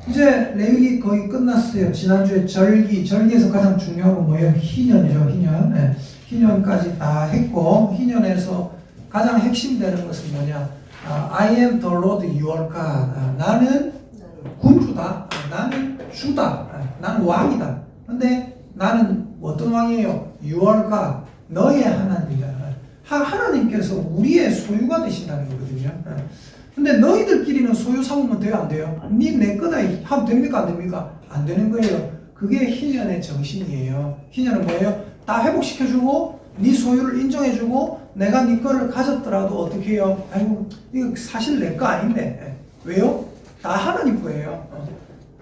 이제 레위기 거의 끝났어요. 지난주에 절기에서 가장 중요한 건 뭐예요? 희년이죠, 희년. 네. 희년까지 다 했고, 희년에서 가장 핵심되는 것은 뭐냐? I am the Lord your God. 나는 군주다. 나는 주다. 나는 왕이다. 근데 나는 어떤 왕이에요? Your God. 너의 하나님이다. 하나님께서 우리의 소유가 되신다는 거거든요. 근데 너희들끼리는 소유 삼으면 돼요, 안 돼요? 내 거다 하면 됩니까, 안 됩니까? 안 되는 거예요. 그게 희년의 정신이에요. 희년은 뭐예요? 다 회복시켜주고 네 소유를 인정해주고 내가 네 거를 가졌더라도 어떻게 해요? 아이고 이거 사실 내 거 아닌데. 왜요? 다 하나님 거예요.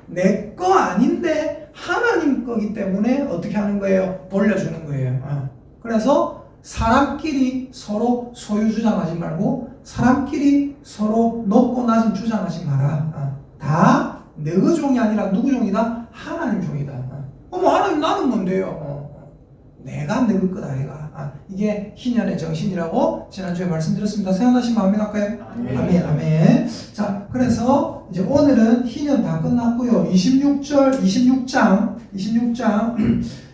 내 거 아닌데 하나님 거기 때문에 어떻게 하는 거예요? 돌려주는 거예요. 그래서 사람끼리 서로 소유 주장하지 말고 사람끼리 서로 높고 낮은 주장하지 마라. 다 너의 종이 아니라 누구 종이다? 하나님 종이다. 뭐 하나님 나는 뭔데요? 내가 너의 거다 아이가. 이게 희년의 정신이라고 지난주에 말씀드렸습니다. 생각나시면 아멘 할까요? 아멘. 자, 그래서 이제 오늘은 희년 다 끝났고요. 26장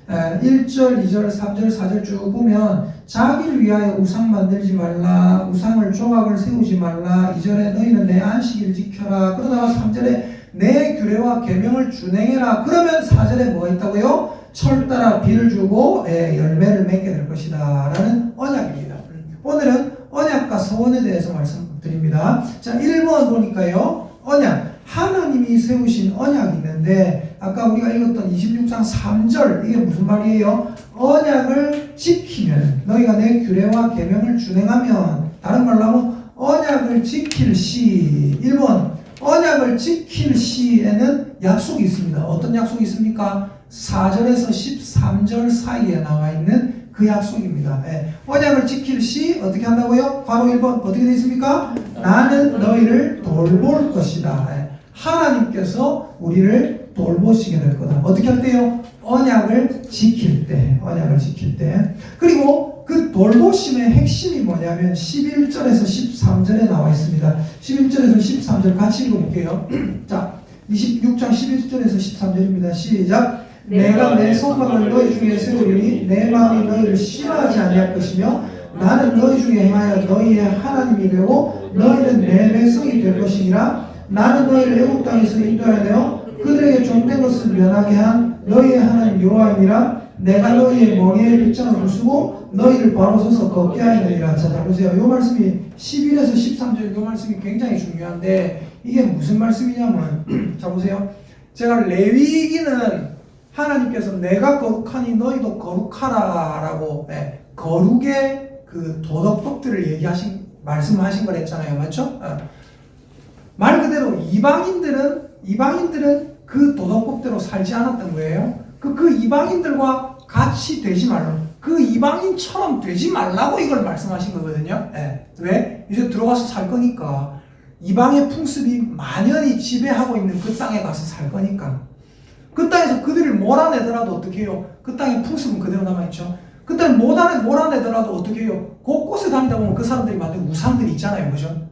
1절, 2절, 3절, 4절 쭉 보면 자기를 위하여 우상 만들지 말라. 우상을 조각을 세우지 말라. 2절에 너희는 내 안식일을 지켜라. 그러다가 3절에 내 규례와 계명을 준행해라. 그러면 4절에 뭐가 있다고요? 철 따라 비를 주고 열매를 맺게 될 것이다 라는 언약입니다. 오늘은 언약과 서원에 대해서 말씀드립니다. 자, 1번 보니까요. 언약, 하나님이 세우신 언약이 있는데 아까 우리가 읽었던 26장 3절 이게 무슨 말이에요? 언약을 지키면 너희가 내 규례와 계명을 준행하면, 다른 말로 하면 언약을 지킬 시. 1번 언약을 지킬 시에는 약속이 있습니다. 어떤 약속이 있습니까? 4절에서 13절 사이에 나와 있는 그 약속입니다. 언약을 지킬 시 어떻게 한다고요? 괄호 1번 어떻게 되어 있습니까? 나는 너희를 돌볼 것이다. 하나님께서 우리를 돌보시게 될 거다. 어떻게 할 때요? 언약을 지킬 때. 그리고 그 돌보심의 핵심이 뭐냐면 11절에서 13절에 나와 있습니다. 11절에서 13절 같이 읽어볼게요. 자, 26장 11절에서 13절입니다. 시작. 내가 내 소망을 너희 중에 세우리니 내 마음이 너희를 싫어하지 아니할 것이며 나는 너희 중에 행하여 너희의 하나님이 되고 너희는 내 백성이 될 것이니라. 나는 너희를 애국 땅에서 인도하여 그들에게 종된 것을 면하게 한 너희의 하나님 여호와이니라. 내가 너희의 멍에에 빗장을 부수고 너희를 바로 서서 걷게 하리니라. 자, 보세요. 이 말씀이 11에서 13절 이 말씀이 굉장히 중요한데 이게 무슨 말씀이냐면 자 보세요. 제가 레위기는 하나님께서 내가 거룩하니 너희도 거룩하라 라고 거룩의 그 도덕법들을 말씀하신 걸 했잖아요. 맞죠? 말 그대로 이방인들은 그 도덕법대로 살지 않았던 거예요. 그 이방인들과 같이 되지 말라고, 그 이방인처럼 되지 말라고 이걸 말씀하신 거거든요. 왜? 이제 들어가서 살 거니까. 이방의 풍습이 만연히 지배하고 있는 그 땅에 가서 살 거니까. 그 땅에서 그들을 몰아내더라도 어떻게 해요? 그 땅의 풍습은 그대로 남아있죠. 그 땅을 몰아내더라도 어떻게 해요? 곳곳에 다니다 보면 그 사람들이 만든 우상들이 있잖아요. 그죠?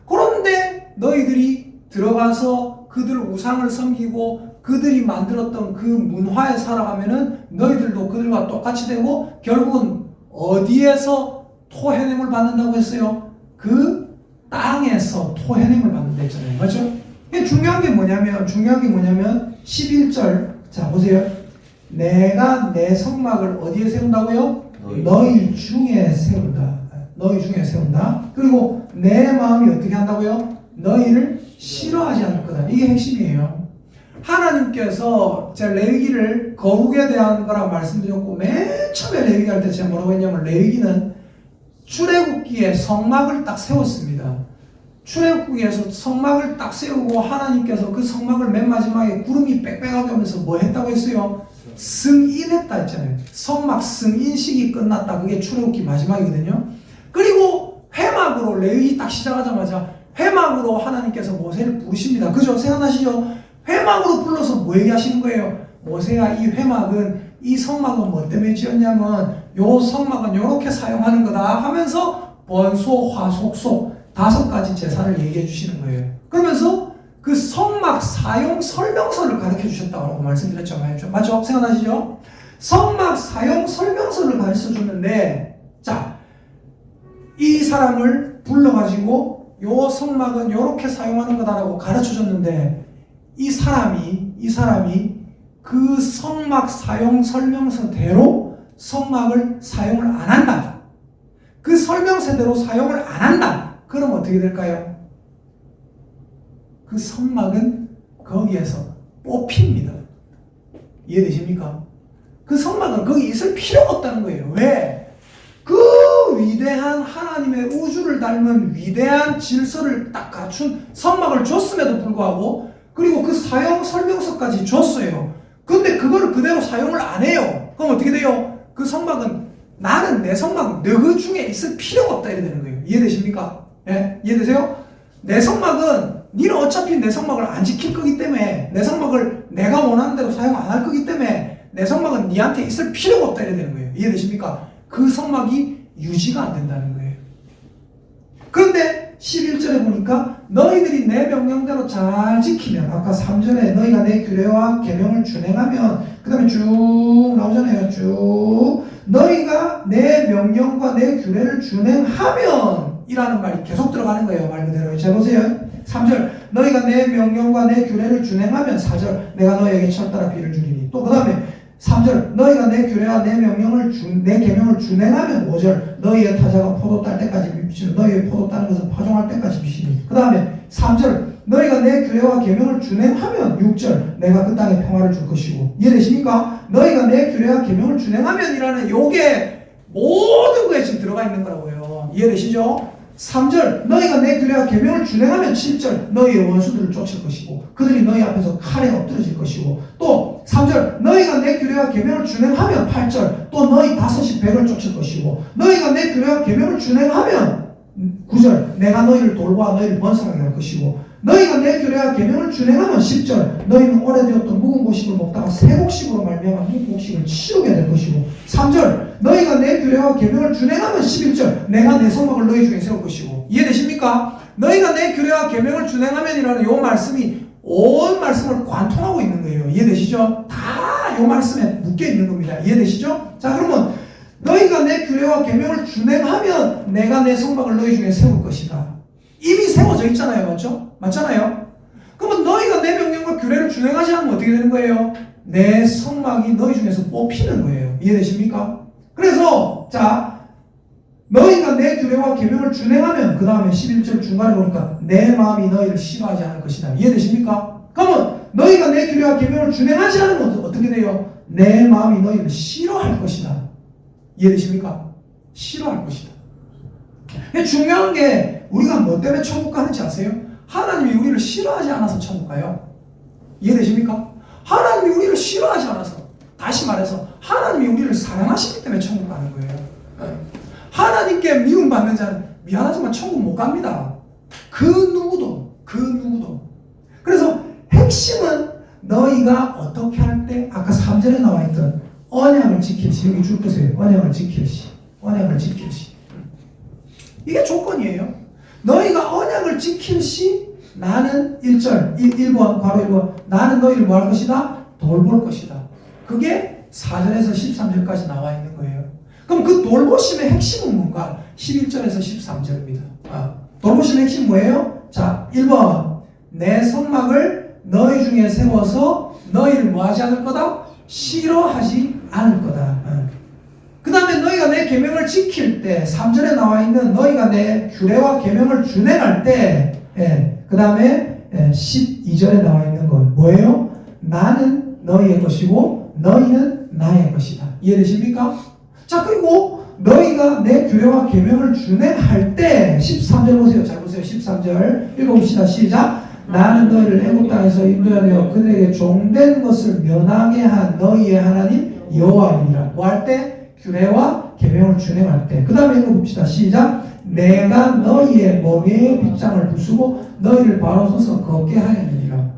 그런데 너희들이 들어가서 그들 우상을 섬기고 그들이 만들었던 그 문화에 살아가면은 너희들도 그들과 똑같이 되고 결국은 어디에서 토해냄을 받는다고 했어요? 그 땅에서 토해냄을 받는다 했잖아요. 맞죠? 중요한 게 뭐냐면 11절 자 보세요. 내가 내 성막을 어디에 세운다고요? 너희 중에 세운다. 그리고 내 마음이 어떻게 한다고요? 너희를 싫어하지 않을 거다. 이게 핵심이에요. 하나님께서 제가 레위기를 거룩에 대한 거라고 말씀드렸고 맨 처음에 레위기 할 때 제가 뭐라고 했냐면 레위기는 출애굽기에 성막을 딱 세웠습니다. 출애굽기에서 성막을 딱 세우고 하나님께서 그 성막을 맨 마지막에 구름이 빽빽하게 오면서 뭐 했다고 했어요? 승인했다 했잖아요. 성막 승인식이 끝났다. 그게 출애굽기 마지막이거든요. 그리고 회막으로 레위기 딱 시작하자마자 회막으로 하나님께서 모세를 부르십니다. 그죠? 생각나시죠? 회막으로 불러서 뭐 얘기하시는 거예요? 모세야, 이 회막은, 이 성막은 뭐 때문에 지었냐면 요 성막은 요렇게 사용하는 거다 하면서 번소, 화속, 속 5가지 제사를 얘기해 주시는 거예요. 그러면서 그 성막 사용 설명서를 가르쳐 주셨다고 말씀드렸죠. 맞죠? 생각나시죠? 성막 사용 설명서를 가르쳐 줬는데, 자, 이 사람을 불러가지고 요 성막은 요렇게 사용하는 거다라고 가르쳐 줬는데, 이 사람이 그 성막 사용 설명서대로 성막을 사용을 안 한다. 그 설명서대로 사용을 안 한다. 그럼 어떻게 될까요? 그 성막은 거기에서 뽑힙니다. 이해되십니까? 그 성막은 거기 있을 필요가 없다는 거예요. 왜? 그 위대한 하나님의 우주를 닮은 위대한 질서를 딱 갖춘 성막을 줬음에도 불구하고, 그리고 그 사용 설명서까지 줬어요. 근데 그거를 그대로 사용을 안 해요. 그럼 어떻게 돼요? 그 성막은 나는 내 성막 너그 중에 있을 필요가 없다 이래 되는 거예요. 이해되십니까? 예? 이해되세요? 내 성막은 니는 어차피 내 성막을 안 지킬 거기 때문에, 내 성막을 내가 원하는 대로 사용 안 할 거기 때문에 내 성막은 니한테 있을 필요가 없다 이래 되는 거예요. 이해되십니까? 그 성막이 유지가 안 된다는 거예요. 그런데 11절에 보니까 너희들이 내 명령대로 잘 지키면, 아까 3절에 너희가 내 규례와 계명을 준행하면, 그 다음에 쭉 나오잖아요. 쭉 너희가 내 명령과 내 규례를 준행하면 이라는 말이 계속 들어가는 거예요. 말 그대로. 자 보세요. 3절 너희가 내 명령과 내 규례를 준행하면, 4절 내가 너희에게 철따라 비를 주리니, 또 그 다음에 3절 너희가 내 규례와 내 명령을 내 계명을 준행하면, 5절 너희의 타자가 포도 딸 때까지 비치는 너희의 포도 따는 것은 파종할 때까지 비치니, 그 다음에 3절 너희가 내 규례와 계명을 준행하면, 6절 내가 그 땅에 평화를 줄 것이고. 이해되십니까? 너희가 내 규례와 계명을 준행하면 이라는 요게 모든 거에 지금 들어가 있는 거라고요. 이해되시죠? 3절 너희가 내 규례와 계명을 준행하면, 7절 너희의 원수들을 쫓을 것이고 그들이 너희 앞에서 칼에 엎드러질 것이고, 또 3절 너희가 내 규례와 계명을 준행하면, 8절 또 너희 다섯이 백을 쫓을 것이고, 너희가 내 규례와 계명을 준행하면, 9절 내가 너희를 돌보아 너희를 번성하게 할 것이고, 너희가 내 규례와 계명을 준행하면, 10절 너희는 오래되었던 묵은 곡식을 먹다가 새 곡식으로 말미암아 묵은 곡식을 치우게 될 것이고, 3절 너희가 내 규례와 계명을 준행하면, 11절 내가 내 성막을 너희 중에 세울 것이고. 이해되십니까? 너희가 내 규례와 계명을 준행하면이라는 요 말씀이 온 말씀을 관통하고 있는 거예요. 이해되시죠? 다 요 말씀에 묶여 있는 겁니다. 이해되시죠? 자, 그러면 너희가 내 규례와 계명을 준행하면 내가 내 성막을 너희 중에 세울 것이다. 이미 세워져 있잖아요. 맞죠? 맞잖아요? 그러면 너희가 내 명령과 규례를 준행하지 않으면 어떻게 되는 거예요? 내 성막이 너희 중에서 뽑히는 거예요. 이해되십니까? 그래서 자, 너희가 내 규례와 계명을 준행하면, 그 다음에 11절 중간에 보니까 내 마음이 너희를 싫어하지 않을 것이다. 이해되십니까? 그러면 너희가 내 규례와 계명을 준행하지 않으면 어떻게 돼요? 내 마음이 너희를 싫어할 것이다. 이해되십니까? 싫어할 것이다. 근데 중요한 게 우리가 뭐 때문에 천국 가는지 아세요? 하나님이 우리를 싫어하지 않아서 천국 가요. 이해되십니까? 하나님이 우리를 싫어하지 않아서, 다시 말해서 하나님이 우리를 사랑하시기 때문에 천국 가는 거예요. 하나님께 미움받는 자는 미안하지만 천국 못 갑니다. 그 누구도. 그래서 핵심은 너희가 어떻게 할 때, 아까 3절에 나와 있던 언약을 지킬시, 여기 줄 보세요. 언약을 지킬시. 이게 조건이에요. 너희가 언약을 지킬시 나는 1번 바로 1번 나는 너희를 뭐 할 것이다? 돌볼 것이다. 그게 4절에서 13절까지 나와 있는 거예요. 그럼 그 돌보심의 핵심은 뭔가? 11절에서 13절입니다. 돌보심의 핵심 뭐예요? 자, 1번 내 성막을 너희 중에 세워서 너희를 뭐 하지 않을 거다? 싫어하지 않을 거다. 그 다음에 너희가 내 계명을 지킬 때, 3절에 나와 있는 너희가 내 규례와 계명을 준행할 때, 그 다음에 12절에 나와 있는 건 뭐예요? 나는 너희의 것이고 너희는 나의 것이다. 이해되십니까? 자, 그리고 너희가 내 규례와 계명을 준행할 때 13절 보세요. 잘 보세요. 13절 읽어봅시다. 시작. 나는 너희를 애굽 땅에서 인도하여 그들에게 종된 것을 면하게 한 너희의 하나님 여호와이니라. 뭐 할 때? 규례와 계명을 준행할 때. 그 다음에 읽어봅시다. 시작. 내가 너희의 멍에의 빗장을 부수고 너희를 바로 서서 걷게 하였느니라.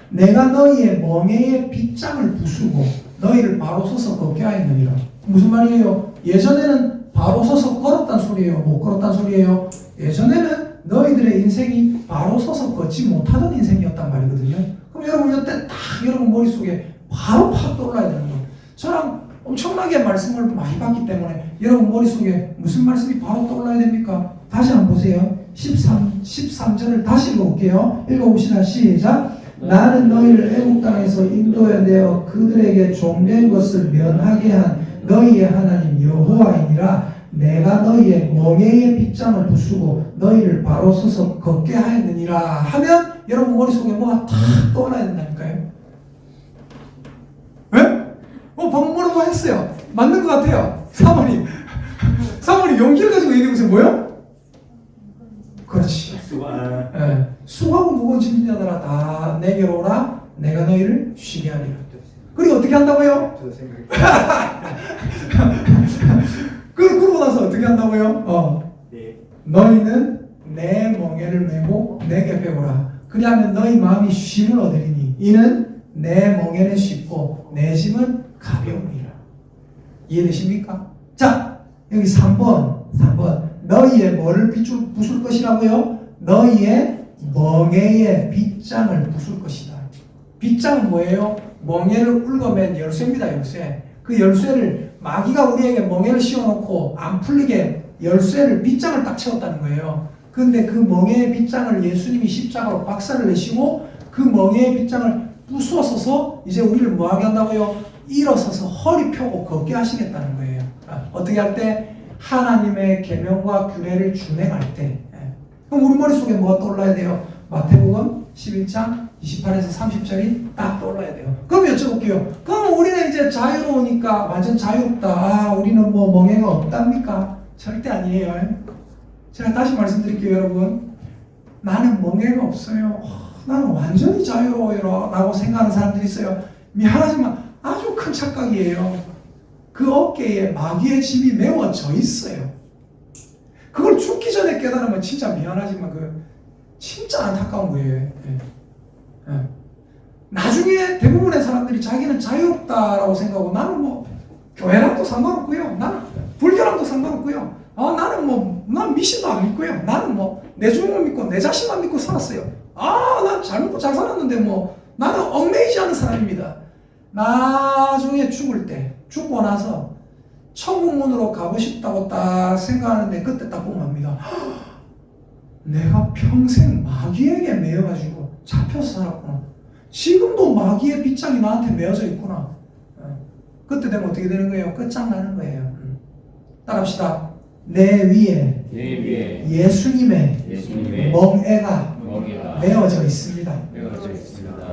내가 너희의 멍에의 빗장을 부수고 너희를 바로 서서 걷게 하였느니라. 무슨 말이에요? 예전에는 바로 서서 걸었단 소리예요? 못 걸었단 소리예요? 예전에는 너희들의 인생이 바로 서서 걷지 못하던 인생이었단 말이거든요. 그럼 여러분 이때 딱 여러분 머릿속에 바로 팍 떠올라야 되는 거예요. 저랑 엄청나게 말씀을 많이 받기 때문에 여러분 머릿속에 무슨 말씀이 바로 떠올라야 됩니까? 다시 한번 보세요. 13절을 다시 읽어볼게요. 읽어봅시다. 시작. 나는 너희를 애국 땅에서 인도해내어 그들에게 종된 것을 면하게 한 너희의 하나님 여호와이니라. 내가 너희의 멍에의 빗장을 부수고 너희를 바로 서서 걷게 하였느니라 하면 여러분 머릿속에 뭐가 탁 떠올라야 된다니까요. 왜? 방금 뭐라고 했어요? 맞는 것 같아요. 사모님 용기를 가지고 얘기해보세요. 뭐요? 그렇지. 수고하고 무거운 짐진 자들아 다 내게로 오라. 내가 너희를 쉬게 하리라. 그리고 어떻게 한다고요? 그러고 나서 어떻게 한다고요? 너희는 내 멍에를 메고 내게 배우라. 그리하면 너희 마음이 쉼을 얻으리니 이는 내 멍에는 쉽고 내 짐은 가벼우니라. 이해되십니까? 자, 여기 3번 너희의 뭐를 부술 것이라고요? 너희의 멍에의 빗장을 부술 것이다. 빗장은 뭐예요? 멍에를 울거맨 열쇠입니다. 열쇠. 그 열쇠를 마귀가 우리에게 멍에를 씌워놓고 안 풀리게 열쇠를 빗장을 딱 채웠다는 거예요. 근데 그 멍에의 빗장을 예수님이 십자가로 박살을 내시고 그 멍에의 빗장을 부수어서 이제 우리를 뭐하게 한다고요? 일어서서 허리 펴고 걷게 하시겠다는 거예요. 어떻게 할 때? 하나님의 계명과 규례를 준행할 때. 그럼 우리 머릿속에 뭐가 떠올라야 돼요? 마태복음 11장 28에서 30절이 딱 떠올라야 돼요. 그럼 여쭤볼게요. 그럼 우리는 이제 자유로우니까 완전 자유롭다. 우리는 뭐 멍에가 없답니까? 절대 아니에요. 제가 다시 말씀드릴게요, 여러분. 나는 멍에가 없어요. 나는 완전히 자유로워요 라고 생각하는 사람들이 있어요. 미안하지만 아주 큰 착각이에요. 그 어깨에 마귀의 짐이 메워져 있어요. 그걸 죽기 전에 깨달으면 진짜 미안하지만 진짜 안타까운 거예요. 나중에 대부분의 사람들이 자기는 자유롭다라고 생각하고 나는 뭐 교회랑도 상관없고요. 나는 불교랑도 상관없고요. 난 미신도 안 믿고요. 나는 뭐 내 주님을 믿고 내 자신만 믿고 살았어요. 난 잘 먹고 잘 살았는데 나는 얽매이지 않은 사람입니다. 나중에 죽고 나서 천국문으로 가고 싶다고 딱 생각하는데 그때 딱 보면 압니다. 내가 평생 마귀에게 매여가지고 잡혀서 살았구나. 지금도 마귀의 빗장이 나한테 매어져 있구나. 그때 되면 어떻게 되는 거예요? 끝장나는 거예요. 따라합시다. 내 위에 예수님의 멍에가 매어져 있습니다.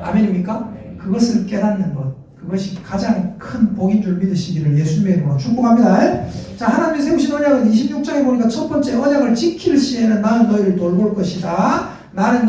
아멘입니까? 그것을 깨닫는 것, 그것이 가장 큰 복인 줄 믿으시기를 예수님의 이름으로 축복합니다. 자, 하나님이 세우신 언약은 26장에 보니까 첫 번째 언약을 지킬 시에는 나는 너희를 돌볼 것이다. 나는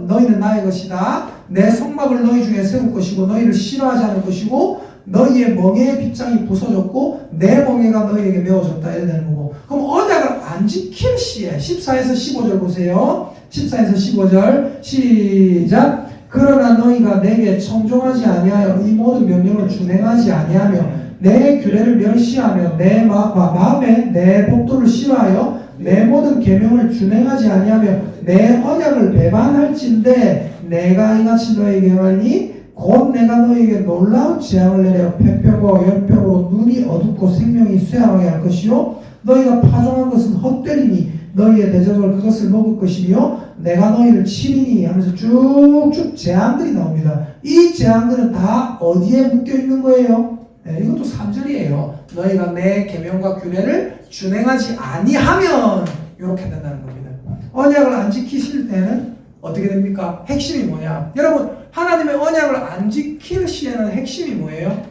너희는 나의 것이다. 내 성막을 너희 중에 세울 것이고 너희를 싫어하지 않을 것이고 너희의 멍에의 빗장이 부서졌고 내 멍에가 너희에게 메어졌다 이래 되는 거고. 그럼 언약을 안 지킬 시에 14에서 15절 보세요. 14에서 15절 시작. 그러나 너희가 내게 청종하지 아니하여 이 모든 명령을 준행하지 아니하며 내 규례를 멸시하며 내 마음에 내 법도를 싫어하여 내 모든 계명을 준행하지 아니하며 내 언약을 배반할진대 내가 이같이 너희에게 하니 곧 내가 너희에게 놀라운 재앙을 내려 폐병과 연병으로 눈이 어둡고 생명이 쇠하게 할 것이요 너희가 파종한 것은 헛되리니 너희의 대적을 그것을 먹을 것이며 내가 너희를 치리니 하면서 쭉쭉 재앙들이 나옵니다. 이 재앙들은 다 어디에 묶여 있는 거예요? 이것도 3절이에요. 너희가 내 계명과 규례를 준행하지 아니하면 이렇게 된다는 겁니다. 언약을 안 지키실 때는 어떻게 됩니까? 핵심이 뭐냐? 여러분, 하나님의 언약을 안 지킬 시에는 핵심이 뭐예요?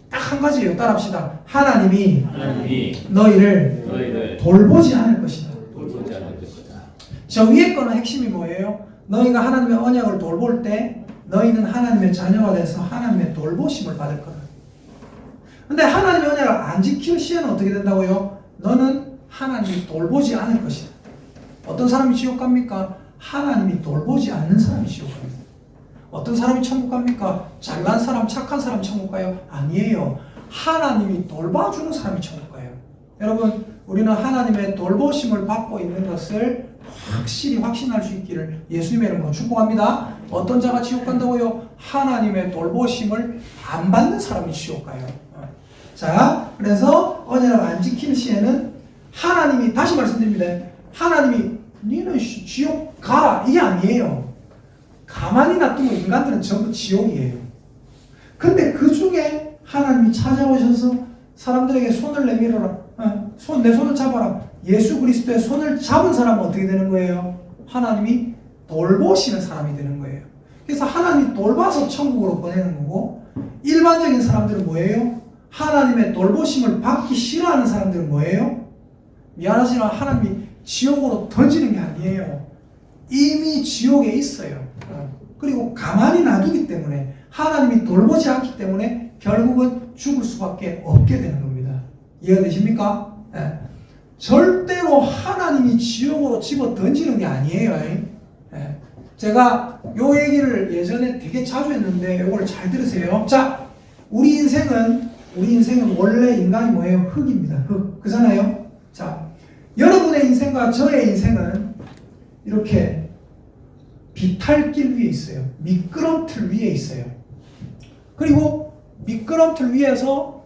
딱 한 가지예요. 따라합시다. 하나님이 너희를 돌보지 않을 것이다. 저 위에 거는 핵심이 뭐예요? 너희가 하나님의 언약을 돌볼 때 너희는 하나님의 자녀가 돼서 하나님의 돌보심을 받을 거다. 근데 하나님의 언약을 안 지킬 시에는 어떻게 된다고요? 너는 하나님이 돌보지 않을 것이다. 어떤 사람이 지옥 갑니까? 하나님이 돌보지 않는 사람이 지옥 갑니다. 어떤 사람이 천국 갑니까? 잘난 사람, 착한 사람 천국 가요? 아니에요. 하나님이 돌봐주는 사람이 천국 가요. 여러분, 우리는 하나님의 돌보심을 받고 있는 것을 확실히 확신할 수 있기를 예수님의 이름으로 축복합니다. 어떤 자가 지옥 간다고요? 하나님의 돌보심을 안 받는 사람이 지옥 가요. 자, 그래서 언약을 안 지킬 시에는 하나님이, 다시 말씀드립니다. 하나님이 니는 지옥 가라 이게 아니에요. 가만히 놔두면 인간들은 전부 지옥이에요. 근데 그 중에 하나님이 찾아오셔서 사람들에게 손을 내밀어라. 내 손을 잡아라. 예수 그리스도의 손을 잡은 사람은 어떻게 되는 거예요? 하나님이 돌보시는 사람이 되는 거예요. 그래서 하나님이 돌봐서 천국으로 보내는 거고, 일반적인 사람들은 뭐예요? 하나님의 돌보심을 받기 싫어하는 사람들은 뭐예요? 미안하지만 하나님이 지옥으로 던지는 게 아니에요. 이미 지옥에 있어요. 그리고 가만히 놔두기 때문에, 하나님이 돌보지 않기 때문에 결국은 죽을 수밖에 없게 되는 겁니다. 이해가 되십니까? 네. 절대로 하나님이 지옥으로 집어 던지는 게 아니에요. 네. 제가 요 얘기를 예전에 되게 자주 했는데 이걸 잘 들으세요. 자, 우리 인생은 원래 인간이 뭐예요? 흙입니다. 흙. 그잖아요? 자, 여러분의 인생과 저의 인생은 이렇게 비탈길 위에 있어요. 미끄럼틀 위에 있어요. 그리고 미끄럼틀 위에서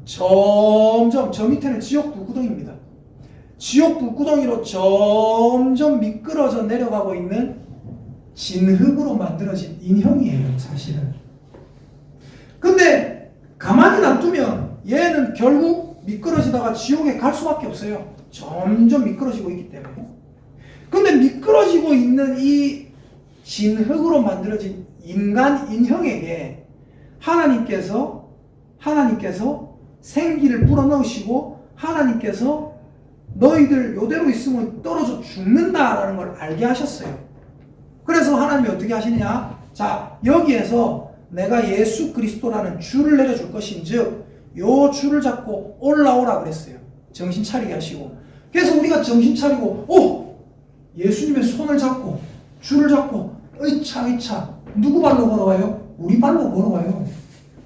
점점, 저 밑에는 지옥 불구덩이입니다. 지옥 불구덩이로 점점 미끄러져 내려가고 있는 진흙으로 만들어진 인형이에요, 사실은. 근데 가만히 놔두면 얘는 결국 미끄러지다가 지옥에 갈 수밖에 없어요. 점점 미끄러지고 있기 때문에. 근데 미끄러지고 있는 이 진흙으로 만들어진 인간 인형에게 하나님께서 생기를 불어넣으시고, 하나님께서 너희들 요대로 있으면 떨어져 죽는다라는 걸 알게 하셨어요. 그래서 하나님이 어떻게 하시느냐? 자, 여기에서 내가 예수 그리스도라는 줄을 내려줄 것인즉 요 줄을 잡고 올라오라 그랬어요. 정신 차리게 하시고. 그래서 우리가 정신 차리고 예수님의 손을 잡고 줄을 잡고 의차 누구 발로 걸어가요? 우리 발로 걸어가요.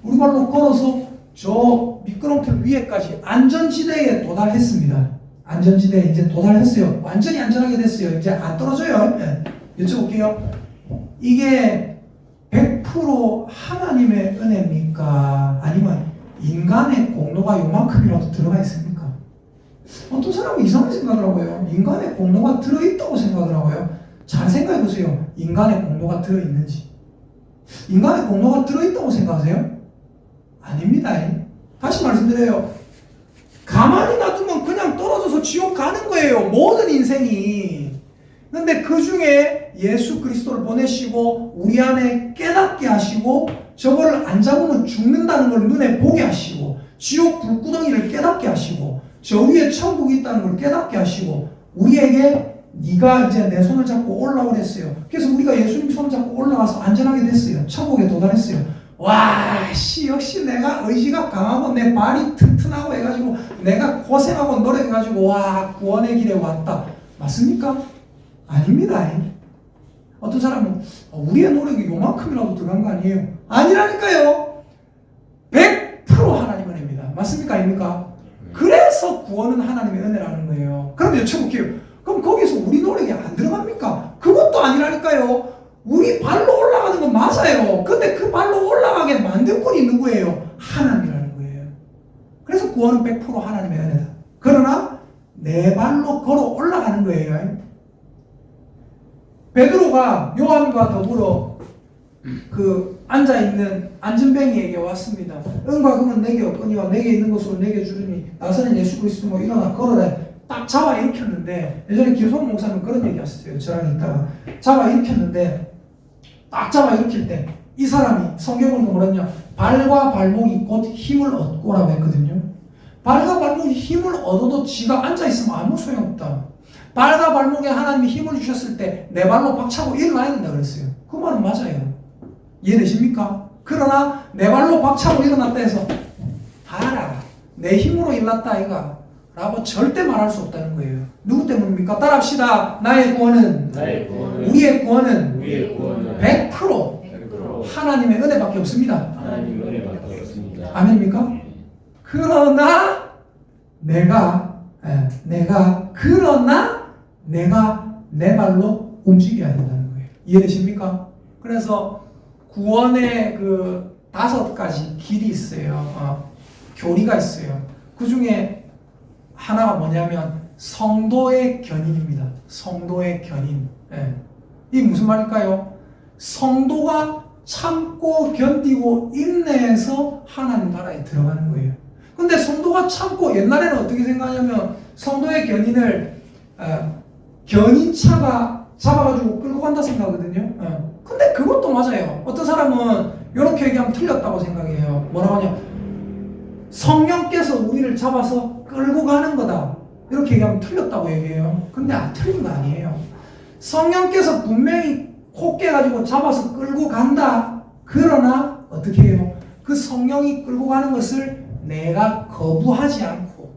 우리 발로 걸어서 저 미끄럼틀 위에까지 안전지대에 도달했습니다. 안전지대에 이제 도달했어요. 완전히 안전하게 됐어요. 이제 안 떨어져요. 네. 여쭤볼게요. 이게 100% 하나님의 은혜입니까? 아니면 인간의 공로가 요만큼이라도 들어가 있습니까? 어떤 사람은 이상하게 생각을 하고요. 인간의 공로가 들어있다고 생각을 하고요. 잘 생각해 보세요. 인간의 공로가 들어있는지. 인간의 공로가 들어있다고 생각하세요? 아닙니다. 다시 말씀드려요. 가만히 놔두면 그냥 떨어져서 지옥 가는 거예요. 모든 인생이. 근데 그 중에 예수 그리스도를 보내시고 우리 안에 깨닫게 하시고 저걸 안 잡으면 죽는다는 걸 눈에 보게 하시고 지옥 불구덩이를 깨닫게 하시고 저 위에 천국이 있다는 걸 깨닫게 하시고 우리에게 네가 이제 내 손을 잡고 올라오랬어요. 그래서 우리가 예수님 손을 잡고 올라가서 안전하게 됐어요. 천국에 도달했어요. 와, 역시 내가 의지가 강하고 내 발이 튼튼하고 해가지고 내가 고생하고 노력해가지고 와, 구원의 길에 왔다. 맞습니까? 아닙니다. 어떤 사람은 우리의 노력이 요만큼이라도 들어간 거 아니에요? 아니라니까요. 100% 하나님 은혜입니다. 맞습니까? 아닙니까? 그래서 구원은 하나님의 은혜라는 거예요. 그럼 여쭤볼게요. 그럼 거기서 우리 노력이 안 들어갑니까? 그것도 아니라니까요. 우리 발로 올라가는 건 맞아요. 근데 그 발로 올라가게 만든 분이 누구예요? 하나님이라는 거예요. 그래서 구원은 100% 하나님의 은혜다. 그러나 내 발로 걸어 올라가는 거예요. 베드로가 요한과 더불어 그 앉아있는 안전뱅이에게 왔습니다. 은과 금은 내게 없거니와 내게 있는 것으로 내게 주리니 나서는 예수 그리스도 뭐 일어나 걸어라. 딱 잡아 일으켰는데, 예전에 김성훈 목사님 그런 얘기 하셨어요. 저랑 있다가 잡아 일으켰는데 딱 잡아 일으킬 때 이 사람이 성경은 뭐랬냐, 발과 발목이 곧 힘을 얻고라고 했거든요. 발과 발목이 힘을 얻어도 지가 앉아있으면 아무 소용없다. 발과 발목에 하나님이 힘을 주셨을 때 내 발로 박차고 일어나야 된다 그랬어요. 그 말은 맞아요. 이해되십니까? 그러나 내 발로 박차고 일어났다 해서 봐라, 내 힘으로 일어났다 아이가 라고 절대 말할 수 없다는 거예요. 누구 때문입니까? 따라합시다. 나의 구원은 우리의 구원은 100% 하나님의 은혜밖에 없습니다. 아멘입니까? 그러나 내가 내가 내 발로 움직여야 된다는 거예요. 이해되십니까? 그래서 구원의 그 5가지 길이 있어요. 교리가 있어요. 그 중에 하나가 뭐냐면 성도의 견인입니다. 성도의 견인. 예. 이게 무슨 말일까요? 성도가 참고 견디고 인내해서 하나님 나라에 들어가는 거예요. 근데 성도가 참고, 옛날에는 어떻게 생각하냐면 성도의 견인을 견인차가 잡아가지고 끌고 간다 생각하거든요. 근데 그것도 맞아요. 어떤 사람은 이렇게 얘기하면 틀렸다고 생각해요. 뭐라고 하냐, 성령께서 우리를 잡아서 끌고 가는 거다, 이렇게 얘기하면 틀렸다고 얘기해요. 근데 틀린 거 아니에요. 성령께서 분명히 코 깨가지고 잡아서 끌고 간다. 그러나 어떻게 해요? 그 성령이 끌고 가는 것을 내가 거부하지 않고.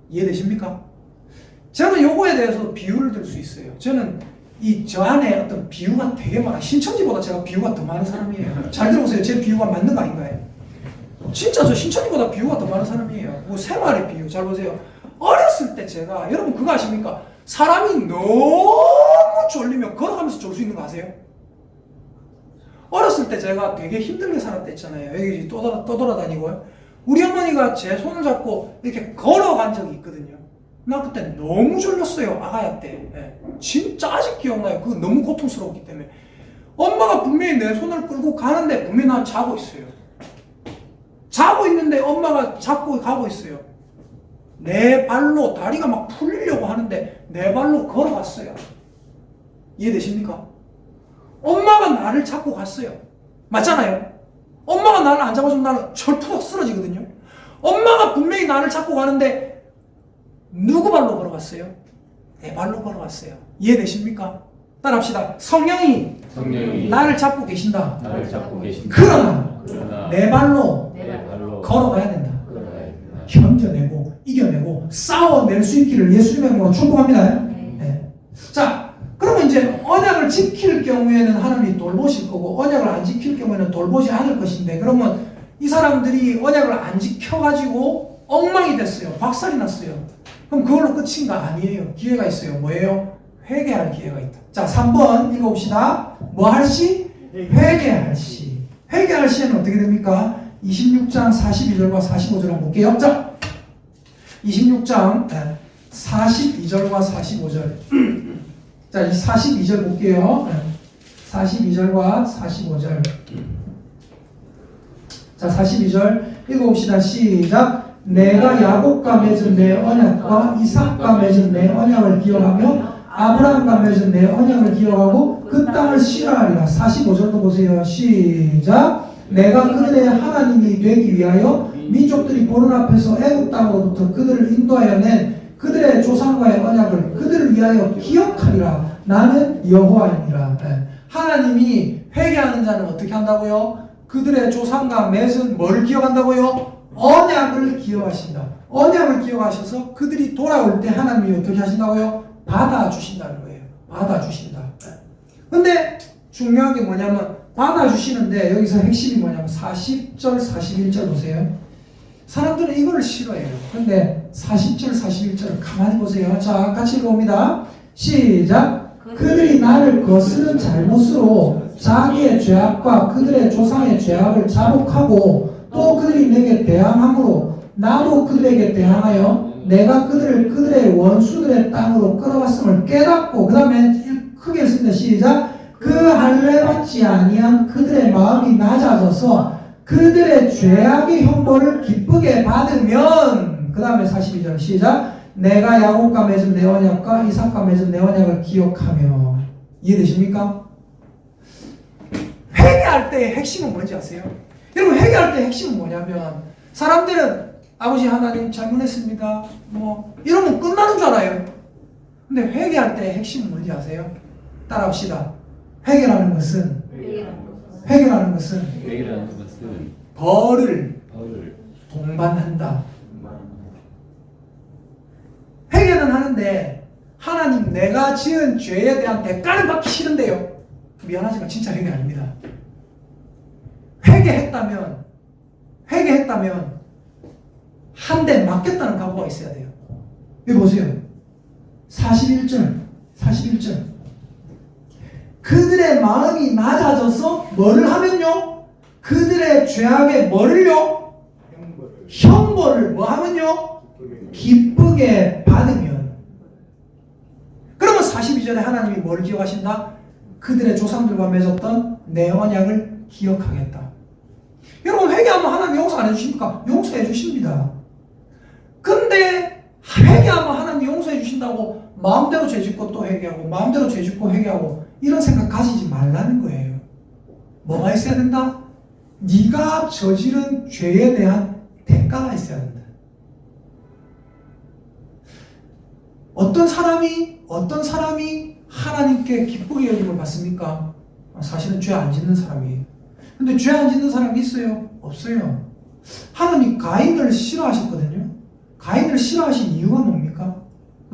이해되십니까? 저는 요거에 대해서 비유를 들 수 있어요. 저는 저 안에 어떤 비유가 되게 많아요. 신천지보다 제가 비유가 더 많은 사람이에요. 잘 들어보세요. 제 비유가 맞는 거 아닌가요? 진짜 저 신천지보다 비유가 더 많은 사람이에요. 뭐 생활의 비유. 잘 보세요. 어렸을 때 제가, 여러분 그거 아십니까? 사람이 너무 졸리면 걸어가면서 졸 수 있는 거 아세요? 어렸을 때 제가 되게 힘들게 살았다 했잖아요. 여기 떠돌아다니고요. 우리 어머니가 제 손을 잡고 이렇게 걸어간 적이 있거든요. 나 그때 너무 졸렸어요. 아가야 때. 예. 진짜 아직 기억나요. 그거 너무 고통스러웠기 때문에. 엄마가 분명히 내 손을 끌고 가는데 분명히 난 자고 있어요. 자고 있는데 엄마가 잡고 가고 있어요. 내 발로, 다리가 막 풀리려고 하는데 내 발로 걸어갔어요. 이해되십니까? 엄마가 나를 잡고 갔어요. 맞잖아요? 엄마가 나를 안 잡아주면 나는 철푸덕 쓰러지거든요. 엄마가 분명히 나를 잡고 가는데 누구 발로 걸어갔어요? 내 발로 걸어갔어요. 이해되십니까? 따라합시다. 성령이 나를 잡고 계신다. 그러나 내 발로 걸어가야 된다. 견뎌내고 이겨내고 싸워낼 수 있기를 예수님의 이름으로 축복합니다. 네. 자, 그러면 이제 언약을 지킬 경우에는 하나님이 돌보실 거고, 언약을 안 지킬 경우에는 돌보지 않을 것인데, 그러면 이 사람들이 언약을 안 지켜가지고 엉망이 됐어요. 박살이 났어요. 그럼 그걸로 끝인가? 아니에요. 기회가 있어요. 뭐예요? 회개할 기회가 있다. 자, 3번 읽어봅시다. 뭐 할 시? 회개할 시. 회개할 시에는 어떻게 됩니까? 26장 42절과 45절 한번 볼게요. 자, 26장 42절과 45절. 자, 42절 볼게요. 42절과 45절. 자, 42절 읽어봅시다. 시작. 내가 야곱과 맺은 내 언약과 이삭과 맺은 내 언약을 기억하며 아브라함과 맺은 내 언약을 기억하고 그 땅을 싫어하리라. 45절도 보세요. 시작. 내가 그들의 하나님이 되기 위하여 민족들이 보는 앞에서 애굽 땅으로부터 그들을 인도하여 낸 그들의 조상과의 언약을 그들을 위하여 기억하리라. 나는 여호와이니라. 하나님이 회개하는 자는 어떻게 한다고요? 그들의 조상과 맺은 뭘 기억한다고요? 언약을 기억하신다. 언약을 기억하셔서 그들이 돌아올 때 하나님이 어떻게 하신다고요? 받아주신다는 거예요. 받아주신다. 근데 중요한 게 뭐냐면 받아주시는데 여기서 핵심이 뭐냐면 40절 41절 보세요. 사람들은 이걸 싫어해요. 근데 40절 41절을 가만히 보세요. 자, 같이 읽어봅니다. 시작. 그들이 나를 거스른 잘못으로 자기의 죄악과 그들의 조상의 죄악을 자복하고 또 그들이 내게 대항함으로 나도 그들에게 대항하여 내가 그들을 그들의 원수들의 땅으로 끌어갔음을 깨닫고, 그 다음에 크게 했습니다. 시작. 그 할례 받지 아니한 그들의 마음이 낮아져서 그들의 죄악의 형벌을 기쁘게 받으면, 그 다음에 42절 시작. 내가 야곱과 맺은 내 언약과 이삭과 맺은 내 언약을 기억하며. 이해되십니까? 회개할 때의 핵심은 뭔지 아세요? 여러분, 회개할 때의 핵심은 뭐냐면, 사람들은 아버지 하나님 잘못했습니다 뭐 이러면 끝나는 줄 알아요. 근데 회개할 때의 핵심은 뭔지 아세요? 따라합시다. 회개라는 것은 벌을 동반한다. 회개는 하는데 하나님, 내가 지은 죄에 대한 대가를 받기 싫은데요. 미안하지만 진짜 회개 아닙니다. 회개했다면 한 대 맞겠다는 각오가 있어야 돼요. 여기 보세요. 41절. 그들의 마음이 낮아져서 뭐를 하면요? 그들의 죄악에 뭐를요? 형벌을 뭐 하면요? 기쁘게 받으면. 그러면 42절에 하나님이 뭘 기억하신다? 그들의 조상들과 맺었던 내 언약을 기억하겠다. 여러분, 회개하면 하나님 용서 안 해주십니까? 용서해 주십니다. 근데 회개하면 하나님 용서해 주신다고 마음대로 죄짓고 또 회개하고 마음대로 죄짓고 회개하고 이런 생각 가지지 말라는 거예요. 뭐가 있어야 된다? 네가 저지른 죄에 대한 대가가 있어야 된다. 어떤 사람이 하나님께 기쁘게 여김을 받습니까? 사실은 죄 안 짓는 사람이에요. 근데 죄 안 짓는 사람이 있어요? 없어요. 하나님 가인을 싫어하셨거든요. 가인을 싫어하신 이유가 뭡니까?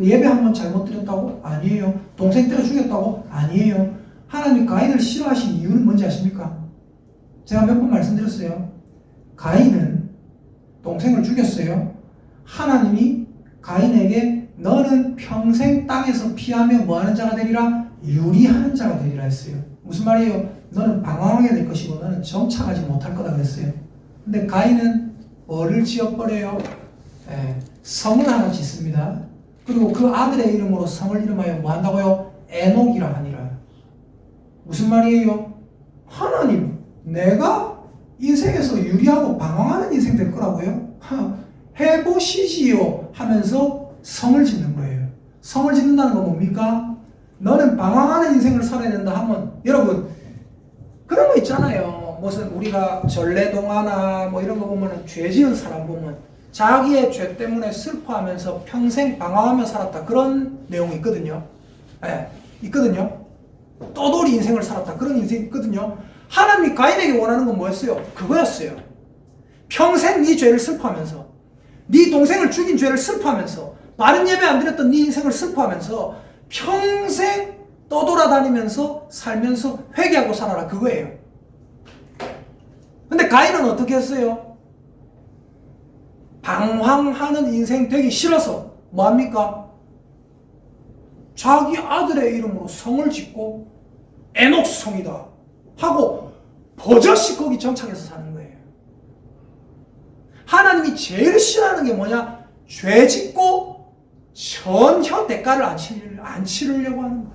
예배 한 번 잘못 드렸다고? 아니에요. 동생 때려 죽였다고? 아니에요. 하나님 가인을 싫어하신 이유는 뭔지 아십니까? 제가 몇 번 말씀드렸어요. 가인은 동생을 죽였어요. 하나님이 가인에게 너는 평생 땅에서 피하며 뭐하는 자가 되리라? 유리하는 자가 되리라 했어요. 무슨 말이에요? 너는 방황하게 될 것이고 너는 정착하지 못할 거다 그랬어요. 근데 가인은 뭐를 지어버려요? 성을 하나 짓습니다. 그리고 그 아들의 이름으로 성을 이름하여 뭐 한다고요? 에녹이라 하니라. 무슨 말이에요? 하나님, 내가 인생에서 유리하고 방황하는 인생 될 거라고요? 해보시지요 하면서 성을 짓는 거예요. 성을 짓는다는 건 뭡니까? 너는 방황하는 인생을 살아야 된다 하면, 여러분 그런 거 있잖아요. 무슨 우리가 전래동화나 뭐 이런 거 보면은 죄 지은 사람 보면 자기의 죄 때문에 슬퍼하면서 평생 방황하며 살았다, 그런 내용이 있거든요. 있거든요. 떠돌이 인생을 살았다, 그런 인생이 있거든요. 하나님이 가인에게 원하는 건 뭐였어요? 그거였어요. 평생 네 죄를 슬퍼하면서, 네 동생을 죽인 죄를 슬퍼하면서, 바른 예배 안 드렸던 네 인생을 슬퍼하면서 평생 떠돌아다니면서 살면서 회개하고 살아라, 그거예요. 근데 가인은 어떻게 했어요? 방황하는 인생 되기 싫어서 뭐합니까? 자기 아들의 이름으로 성을 짓고 에녹성이다 하고 버젓이 거기 정착해서 사는 거예요. 하나님이 제일 싫어하는 게 뭐냐? 죄 짓고 전혀 대가를 안 치르려고 하는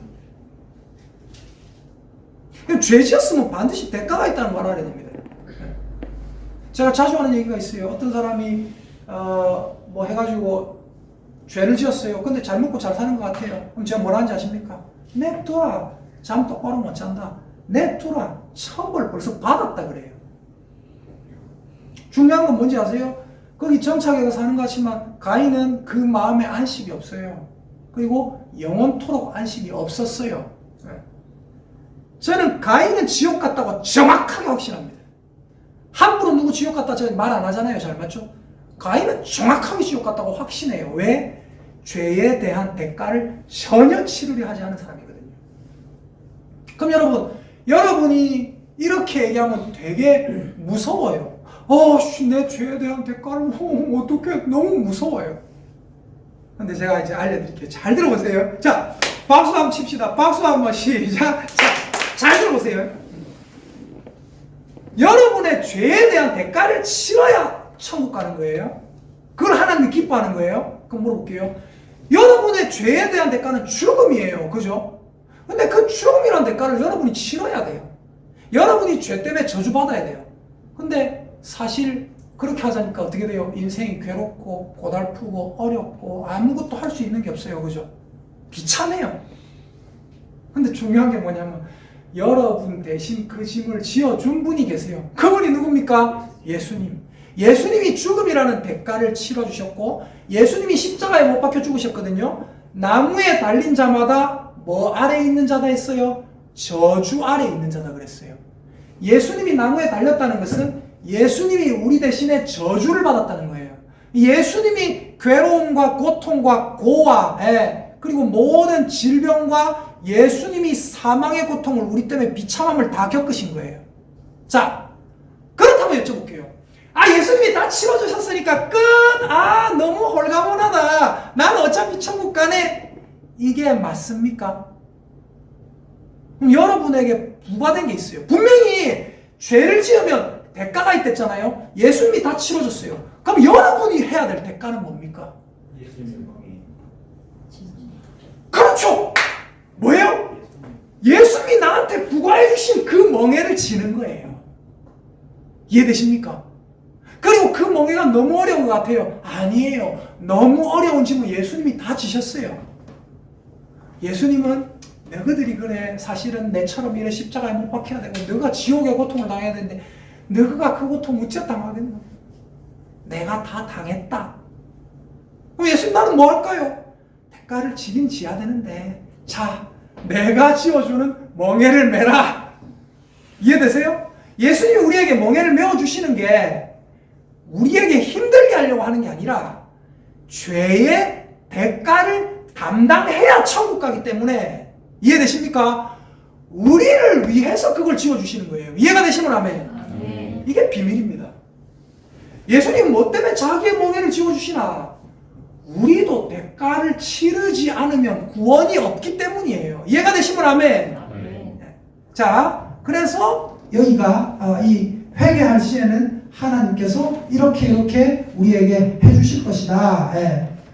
거예요. 죄 지었으면 반드시 대가가 있다는 걸 알아야 됩니다. 제가 자주 하는 얘기가 있어요. 어떤 사람이 뭐 해가지고 죄를 지었어요. 근데 잘 먹고 잘 사는 것 같아요. 그럼 제가 뭐라 하는지 아십니까? 냅둬라. 잠 똑바로 못 잔다. 냅둬라. 처벌 벌써 받았다 그래요. 중요한 건 뭔지 아세요? 거기 정착해서 사는 것 같지만 가인은 그 마음에 안식이 없어요. 그리고 영원토록 안식이 없었어요. 저는 가인은 지옥 갔다고 정확하게 확신합니다. 함부로 누구 지옥 갔다 저는 말 안 하잖아요. 잘 맞죠? 가인은 정확하게 지옥 갔다고 확신해요. 왜? 죄에 대한 대가를 전혀 치르려 하지 않은 사람이거든요. 그럼 여러분이 이렇게 얘기하면 되게 무서워요. 내 죄에 대한 대가를 어떻게, 너무 무서워요. 근데 제가 이제 알려드릴게요. 잘 들어보세요. 자, 박수 한번 칩시다. 박수 한번 시작. 자, 잘 들어보세요. 여러분의 죄에 대한 대가를 치러야 천국 가는 거예요? 그걸 하나님이 기뻐하는 거예요? 그럼 물어볼게요. 여러분의 죄에 대한 대가는 죽음이에요. 그죠? 근데 그 죽음이라는 대가를 여러분이 치러야 돼요. 여러분이 죄 때문에 저주받아야 돼요. 근데 사실 그렇게 하자니까 어떻게 돼요? 인생이 괴롭고 고달프고 어렵고 아무것도 할 수 있는 게 없어요. 그죠? 비참해요. 근데 중요한 게 뭐냐면 여러분 대신 그 짐을 지어준 분이 계세요. 그분이 누굽니까? 예수님. 예수님이 죽음이라는 대가를 치러주셨고 예수님이 십자가에 못 박혀 죽으셨거든요. 나무에 달린 자마다 뭐 아래에 있는 자다 했어요? 저주 아래에 있는 자다 그랬어요. 예수님이 나무에 달렸다는 것은 예수님이 우리 대신에 저주를 받았다는 거예요. 예수님이 괴로움과 고통과 고아, 그리고 모든 질병과 예수님이 사망의 고통을 우리 때문에 비참함을 다 겪으신 거예요. 자, 그렇다면 여쭤볼게요. 예수님이 다 치러주셨으니까 끝! 너무 홀가분하다. 나는 어차피 천국 가네. 이게 맞습니까? 그럼 여러분에게 부과된 게 있어요. 분명히 죄를 지으면 대가가 있댔잖아요. 예수님이 다 치러줬어요. 그럼 여러분이 해야 될 대가는 뭡니까? 그렇죠. 뭐예요? 예수님이 나한테 부과해 주신 그 멍에를 지는 거예요. 이해되십니까? 그리고 그 멍에가 너무 어려운 것 같아요. 아니에요. 너무 어려운 짐은 예수님이 다 지셨어요. 예수님은 너희들이 그래 사실은 내처럼 이래 십자가에 못 박혀야 되고 너가 지옥의 고통을 당해야 되는데 너희가 그 고통 어찌 당하겠노? 내가 다 당했다. 그럼 예수님 나는 뭐 할까요? 대가를 지긴 지어야 되는데 자 내가 지어주는 멍에를 메라. 이해되세요? 예수님이 우리에게 멍에를 메어주시는 게 우리에게 힘들게 하려고 하는 게 아니라 죄의 대가를 담당해야 천국 가기 때문에 이해되십니까? 우리를 위해서 그걸 지어주시는 거예요. 이해가 되시면 아멘. 이게 비밀입니다. 예수님 뭐 때문에 자기의 멍에를 지어주시나? 우리도 대가를 치르지 않으면 구원이 없기 때문이에요. 이해가 되시면 아멘. 자, 그래서 여기가 이 회개할 시에는 하나님께서 이렇게 우리에게 해주실 것이다.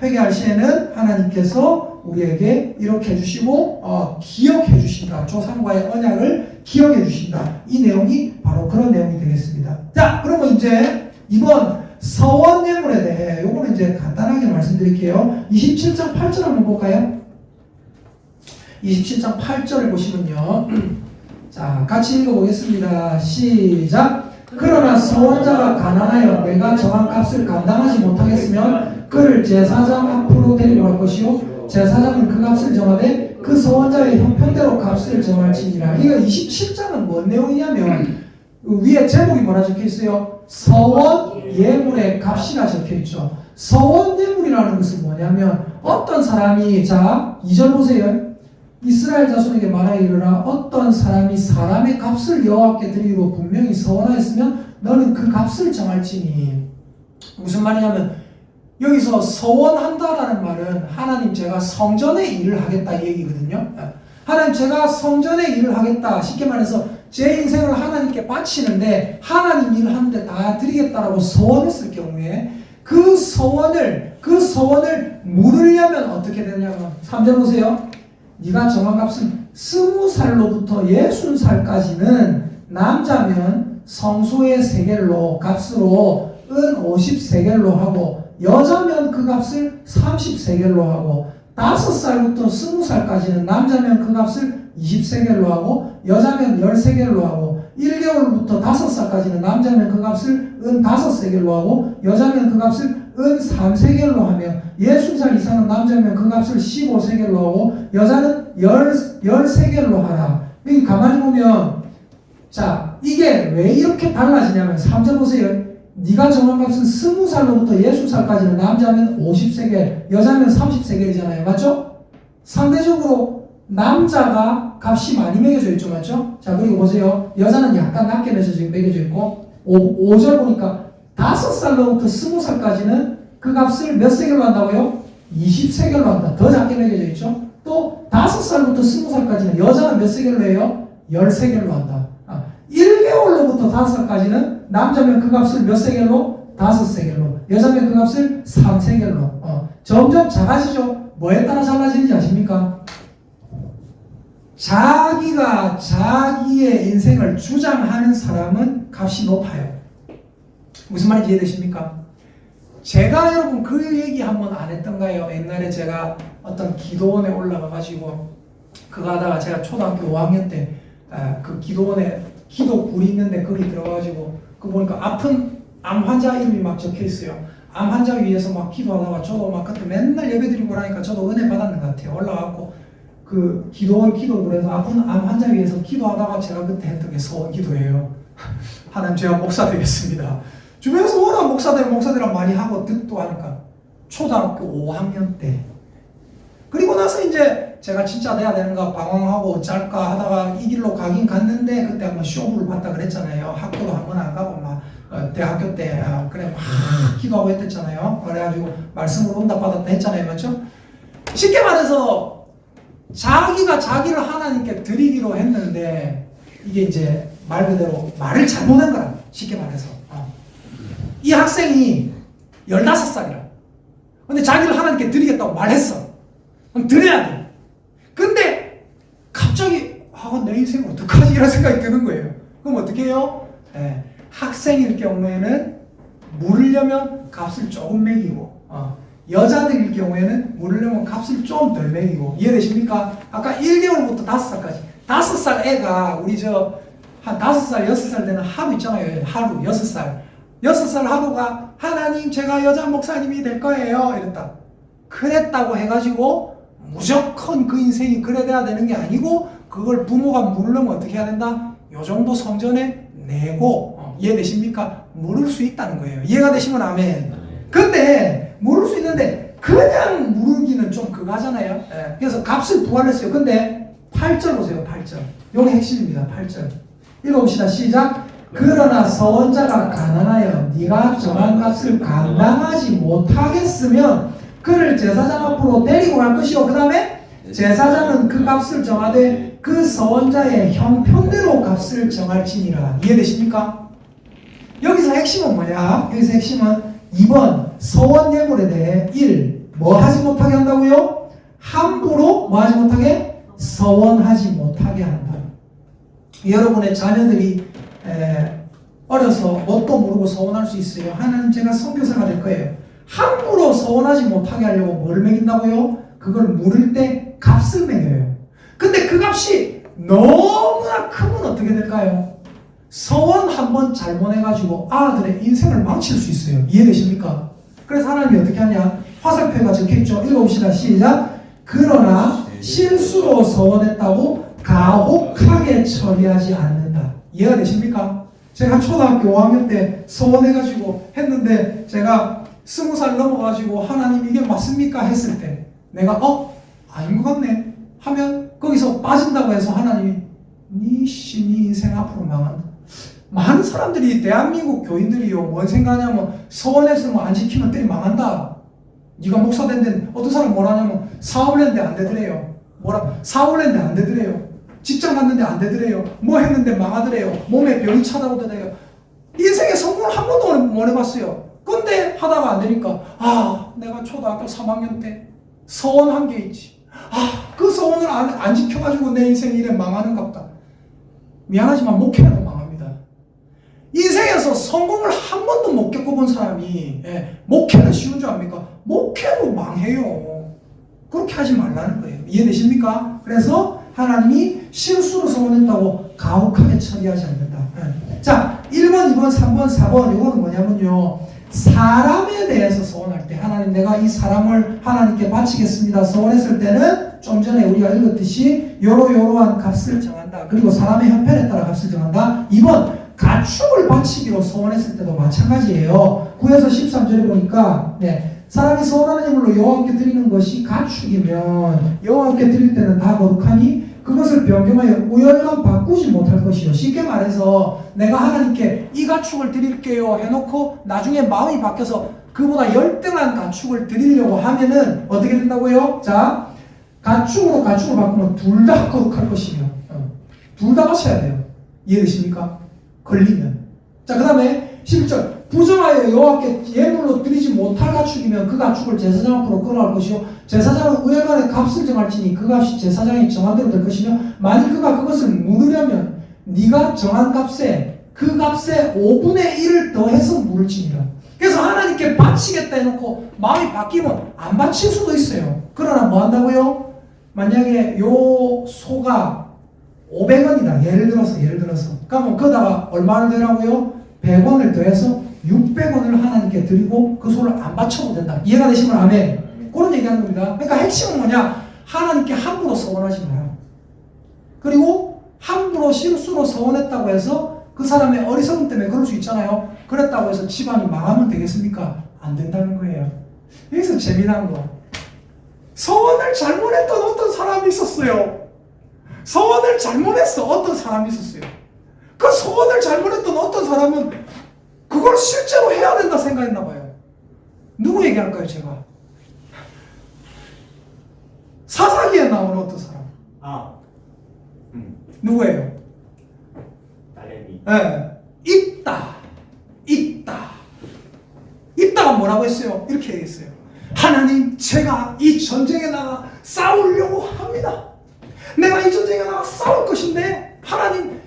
회개할 시에는 하나님께서 우리에게 이렇게 해주시고 기억해 주신다. 조상과의 언약을 기억해 주신다. 이 내용이 바로 그런 내용이 되겠습니다. 자, 그러면 이제 이번 서원 예물에 대해 요거는 이제 간단하게 말씀드릴게요. 27장 8절 한번 볼까요? 27장 8절을 보시면요. 자, 같이 읽어보겠습니다. 시작. 그러나 서원자가 가난하여 내가 정한 값을 감당하지 못하겠으면 그를 제사장 앞으로 데리고 갈 것이요 제사장은 그 값을 정하되 그 서원자의 형편대로 값을 정할지니라. 이거 27장은 뭔 내용이냐면 위에 제목이 뭐라 적혀 있어요? 서원 예물의 값이라 적혀 있죠. 서원 예물이라는 것은 뭐냐면 어떤 사람이 자 2절 보세요. 이스라엘 자손에게 말하이르라 어떤 사람이 사람의 값을 여호와께 드리기로 분명히 서원하였으면 너는 그 값을 정할지니. 무슨 말이냐면 여기서 서원한다라는 말은 하나님 제가 성전의 일을 하겠다 이 얘기거든요. 하나님 제가 성전의 일을 하겠다. 쉽게 말해서 제 인생을 하나님께 바치는데 하나님 일을 하는데 다 드리겠다라고 서원했을 경우에 그 서원을 물으려면 어떻게 되냐면 3절 보세요. 네가 정한 값은 20살로부터 60살까지는 남자면 성소의 세겔로 값으로 은 50세겔로 하고 여자면 그 값을 30세겔로 하고 5살부터 20살까지는 남자면 그 값을 20세겔로 하고 여자면 10세겔로 하고 1개월부터 5살까지는 남자면 그 값을 은 5세겔로 하고 여자면 그 값을 은 3세겔로 하며 60살 이상은 남자면 그 값을 15세겔로 하고 여자는 10세겔로 하라. 여기 가만히 보면 자 이게 왜 이렇게 달라지냐면 3절 보세요. 네가 정한 값은 20살로부터 60살까지는 남자면 50세겔 여자면 30세겔이잖아요. 맞죠? 상대적으로 남자가 값이 많이 매겨져 있죠. 맞죠? 자 그리고 보세요. 여자는 약간 낮게 매겨져 있고 5절 보니까 5살로부터 20살까지는 그 값을 몇 세겔로 한다고요? 20세겔로 한다. 더 작게 매겨져 있죠. 또 5살부터 20살까지는 여자는 몇 세겔로 해요? 10세겔로 한다. 1개월로부터 5살까지는 남자면 그 값을 몇 세겔로? 5세겔로 여자면 그 값을 3세겔로 점점 작아지죠. 뭐에 따라 작아지는지 아십니까? 자기가 자기의 인생을 주장하는 사람은 값이 높아요. 무슨 말인지 이해되십니까? 제가 여러분 그 얘기 한번 안 했던가요? 옛날에 제가 어떤 기도원에 올라가가지고 그거 하다가 제가 초등학교 5학년 때 그 기도원에 기도굴이 있는데 거기 들어가가지고 그 보니까 아픈 암 환자 이름이 막 적혀 있어요. 암 환자 위해서 막 기도하다가 저도 막 그때 맨날 예배드리고 그러니까 저도 은혜 받았는 것 같아요. 올라가고 그 기도원 기도굴에서 아픈 암 환자 위해서 기도하다가 제가 그때 했던 게 서원 기도예요. 하나님 제가 목사 되겠습니다. 주변에서 워낙 목사들이랑 많이 하고 듣도 하니까 초등학교 5학년 때 그리고 나서 이제 제가 진짜 돼야 되는가 방황하고 어쩔까 하다가 이 길로 가긴 갔는데 그때 한번 쇼부를 봤다 그랬잖아요. 학교도 한번 안 가고 막 대학교 때 그래 막 기도하고 했댔잖아요. 그래가지고 말씀으로 응답받았다 했잖아요. 맞죠? 쉽게 말해서 자기가 자기를 하나님께 드리기로 했는데 이게 이제 말 그대로 말을 잘못한 거라. 쉽게 말해서. 이 학생이 15살이라. 근데 자기를 하나님께 드리겠다고 말했어. 그럼 드려야 돼. 근데 갑자기 내 인생 어떡하지? 이런 생각이 드는 거예요. 그럼 어떻게 해요? 학생일 경우에는 물으려면 값을 조금 매기고 여자들일 경우에는 물으려면 값을 좀 덜 매기고. 이해되십니까? 아까 1개월부터 5살까지 5살 애가 우리 한 5살 6살 되는 하루 있잖아요. 하루 6살 하루가 하나님 제가 여자 목사님이 될 거예요 이랬다. 그랬다고 해가지고 무조건 그 인생이 그래 돼야 되는 게 아니고 그걸 부모가 물으면 어떻게 해야 된다? 요 정도 성전에 내고. 이해되십니까? 물을 수 있다는 거예요. 이해가 되시면 아멘. 근데 물을 수 있는데 그냥 물기는 좀 그거잖아요. 그래서 값을 부활했어요. 근데 8절 보세요. 8절. 요게 핵심입니다. 8절. 읽어봅시다. 시작. 그러나 서원자가 가난하여 네가 정한 값을 감당하지 못하겠으면 그를 제사장 앞으로 데리고 갈 것이요. 그 다음에 제사장은 그 값을 정하되 그 서원자의 형편대로 값을 정할지니라. 이해되십니까? 여기서 핵심은 뭐냐? 여기서 핵심은 2번 서원 예물에 대해 1. 뭐 하지 못하게 한다고요? 함부로 뭐 하지 못하게? 서원하지 못하게 한다. 여러분의 자녀들이 어려서 뭣도 모르고 서원할 수 있어요. 하나님 제가 선교사가 될 거예요. 함부로 서원하지 못하게 하려고 뭐를 매긴다고요? 그걸 물을 때 값을 매겨요. 근데 그 값이 너무나 크면 어떻게 될까요? 서원 한번 잘못해가지고 아들의 인생을 망칠 수 있어요. 이해되십니까? 그래서 하나님이 어떻게 하냐? 화살표가 적혀있죠. 읽어봅시다. 시작. 그러나 실수로 서원했다고 가혹하게 처리하지 않는다. 이해가 되십니까? 제가 초등학교 5학년 때 서원해가지고 했는데 제가 20살 넘어가지고 하나님 이게 맞습니까? 했을 때 내가 아닌 것 같네 하면 거기서 빠진다고 해서 하나님이 네 인생 앞으로 망한다. 많은 사람들이 대한민국 교인들이요 뭔 생각하냐면 서원했으면 안 지키면 때리 망한다. 네가 목사 된 데는 어떤 사람 뭐라냐면 사업을 했는데 안 되더래요. 사업을 했는데 안 되더래요. 직장 갔는데 안 되더래요. 뭐 했는데 망하더래요. 몸에 병이 찾아오더래요. 인생에 성공을 한 번도 못 해봤어요. 근데 하다가 안 되니까 내가 초등학교 3학년 때 서원한 게 있지. 그 서원을 안 지켜가지고 내 인생이 이래 망하는갑다. 미안하지만 목회라도 망합니다. 인생에서 성공을 한 번도 못 겪어본 사람이 목회는 쉬운 줄 압니까? 목회로 망해요. 그렇게 하지 말라는 거예요. 이해되십니까? 그래서 하나님이 실수로 서원했다고 가혹하게 처리하지 않는다. 자, 1번, 2번, 3번, 4번 이거는 뭐냐면요. 사람에 대해서 서원할 때 하나님 내가 이 사람을 하나님께 바치겠습니다. 서원했을 때는 좀 전에 우리가 읽었듯이 요러한 값을 정한다. 그리고 사람의 형편에 따라 값을 정한다. 2번 가축을 바치기로 서원했을 때도 마찬가지예요. 9에서 13절에 보니까 사람이 서원하는 예물로 여호와께 드리는 것이 가축이면 여호와께 드릴 때는 다 거룩하니 그것을 변경하여 우열감 바꾸지 못할 것이요. 쉽게 말해서 내가 하나님께 이 가축을 드릴게요 해놓고 나중에 마음이 바뀌어서 그보다 열등한 가축을 드리려고 하면은 어떻게 된다고요? 자, 가축으로 가축을 바꾸면 둘 다 거룩할 것이며 둘 다 바쳐야 돼요. 이해되십니까? 걸리면. 자, 그 다음에 11절 부정하여 여호와께 예물로 드리지 못할 가축이면 그 가축을 제사장 앞으로 끌어갈 것이요 제사장은 우열간에 값을 정할지니 그 값이 제사장이 정한 대로 될 것이며 만일 그가 그것을 물으려면 네가 정한 값에 그 값에 5분의 1을 더해서 물을지니라. 그래서 하나님께 바치겠다 해놓고 마음이 바뀌면 안 바칠 수도 있어요. 그러나 뭐 한다고요? 만약에 요 소가 500원이다. 예를 들어서. 그러면 거기다가 얼마를 더라고요? 100원을 더해서 600원을 하나님께 드리고 그 소를 안 바쳐도 된다. 이해가 되시면 아멘. 그런 얘기하는 겁니다. 그러니까 핵심은 뭐냐? 하나님께 함부로 서원하지 마라. 그리고 함부로 실수로 서원했다고 해서 그 사람의 어리석음 때문에 그럴 수 있잖아요. 그랬다고 해서 집안이 망하면 되겠습니까? 안 된다는 거예요. 여기서 재미난 거. 서원을 잘못했던 어떤 사람이 있었어요. 서원을 잘못했어. 어떤 사람이 있었어요. 그 서원을 잘못했던 어떤 사람은 그걸 실제로 해야 된다 생각했나 봐요. 누구 얘기할까요, 제가? 사사기에 나오는 어떤 사람. 누구예요? 딸내미. 있다가 뭐라고 했어요? 이렇게 얘기했어요. 하나님, 제가 이 전쟁에 나가 싸우려고 합니다. 내가 이 전쟁에 나가 싸울 것인데 하나님,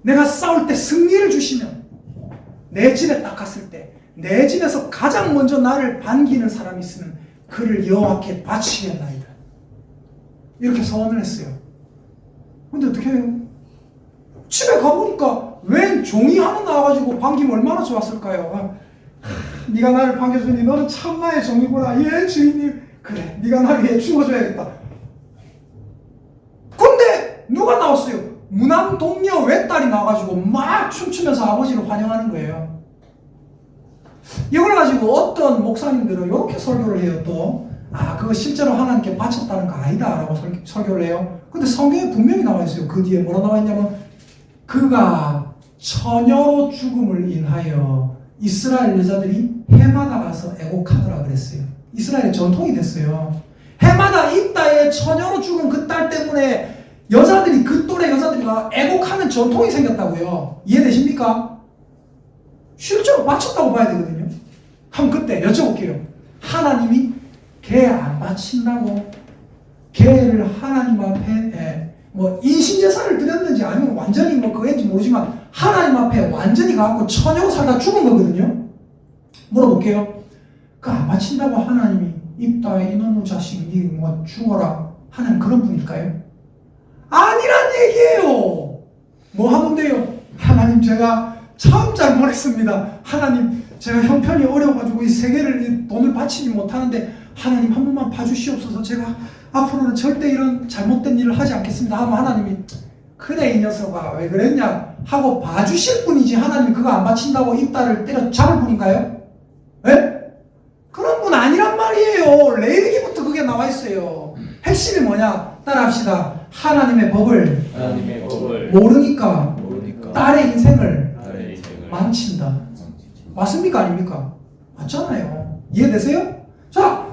내가 싸울 때 승리를 주시면 내 집에 딱 갔을 때 내 집에서 가장 먼저 나를 반기는 사람이 있으면 그를 여호와께 바치겠나이다. 이렇게 소원을 했어요. 근데 어떻게 해요? 집에 가보니까 웬 종이 하나 나와가지고 반기면 얼마나 좋았을까요? 네가 나를 반겨주니 너는 참나의 종이구나. 예, 주인님. 그래, 네가 나를 위해 죽어줘야겠다. 근데 누가 나왔어요? 무남 동료 외딸이 나와가지고 막 춤추면서 아버지를 환영하는 거예요. 이걸 가지고 어떤 목사님들은 이렇게 설교를 해요. 또 그거 실제로 하나님께 바쳤다는 거 아니다 라고 설교를 해요. 근데 성경에 분명히 나와 있어요. 그 뒤에 뭐라 나와 있냐면 그가 처녀로 죽음을 인하여 이스라엘 여자들이 해마다 가서 애곡하더라 그랬어요. 이스라엘의 전통이 됐어요. 해마다 입다에 처녀로 죽은 그 딸 때문에 여자들이, 그 또래 여자들이 애곡하는 전통이 생겼다고요. 이해되십니까? 실제로 바쳤다고 봐야 되거든요. 한번 그때 여쭤볼게요. 하나님이 개 안 바친다고 개를 하나님 앞에 뭐 인신제사를 드렸는지 아니면 완전히 뭐 그건지 모르지만 하나님 앞에 완전히 가고 처녀로 살다 죽은 거거든요. 물어볼게요. 그 안 바친다고 하나님이 입다 이놈의 자식 니 뭐 죽어라 하나님 그런 분일까요? 아니란 얘기예요. 뭐 하면 돼요? 하나님, 제가 참 잘못했습니다. 하나님, 제가 형편이 어려워가지고 이 세계를 이 돈을 바치지 못하는데 하나님 한 번만 봐주시옵소서. 제가 앞으로는 절대 이런 잘못된 일을 하지 않겠습니다 하면 하나님이 그래 이 녀석아 왜 그랬냐 하고 봐주실 뿐이지 하나님이 그거 안 바친다고 입다를 때려 잡을 뿐인가요? 예? 그런 분 아니란 말이에요. 레위기부터 그게 나와 있어요. 핵심이 뭐냐? 따라합시다. 하나님의 법을 모르니까 딸의 인생을 망친다. 맞습니까? 아닙니까? 맞잖아요. 이해되세요? 자,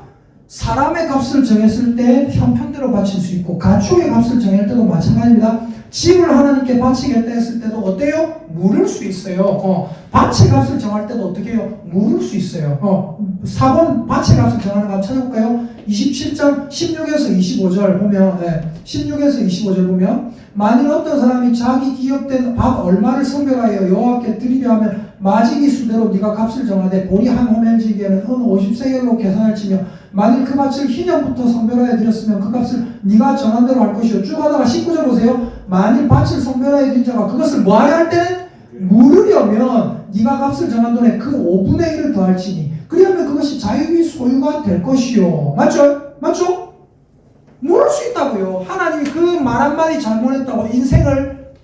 사람의 값을 정했을 때 형편대로 바칠 수 있고 가축의 값을 정할 때도 마찬가지입니다. 집을 하나님께 바치겠다 했을 때도 어때요? 물을 수 있어요. 밭의 값을 정할 때도 어떻게 해요? 물을 수 있어요. 4번 밭의 값을 정하는 값 찾아볼까요? 27장 16에서 25절 보면 16에서 25절 보면 만일 어떤 사람이 자기 기업된 밥 얼마를 성별하여 여호와께 드리려 하면 마지기 수대로 네가 값을 정하되 보리 한 호멜지기에는 은 50세겔로 계산을 치며 만일 그 밭을 희년부터 성별하여 드렸으면 그 값을 네가 정한 대로 할 것이요. 쭉 하다가 19절 보세요. 만일 밭을 성별하여 드린 자가 그것을 뭐하려 할 때는 물으려면 네가 값을 정한 돈에 그 5분의 1을 더할지니 그리하면 그것이 자유의 소유가 될 것이요. 맞죠? 맞죠? 모를 수 있다고요. 하나님이 그 말 한마디 잘못했다고 인생을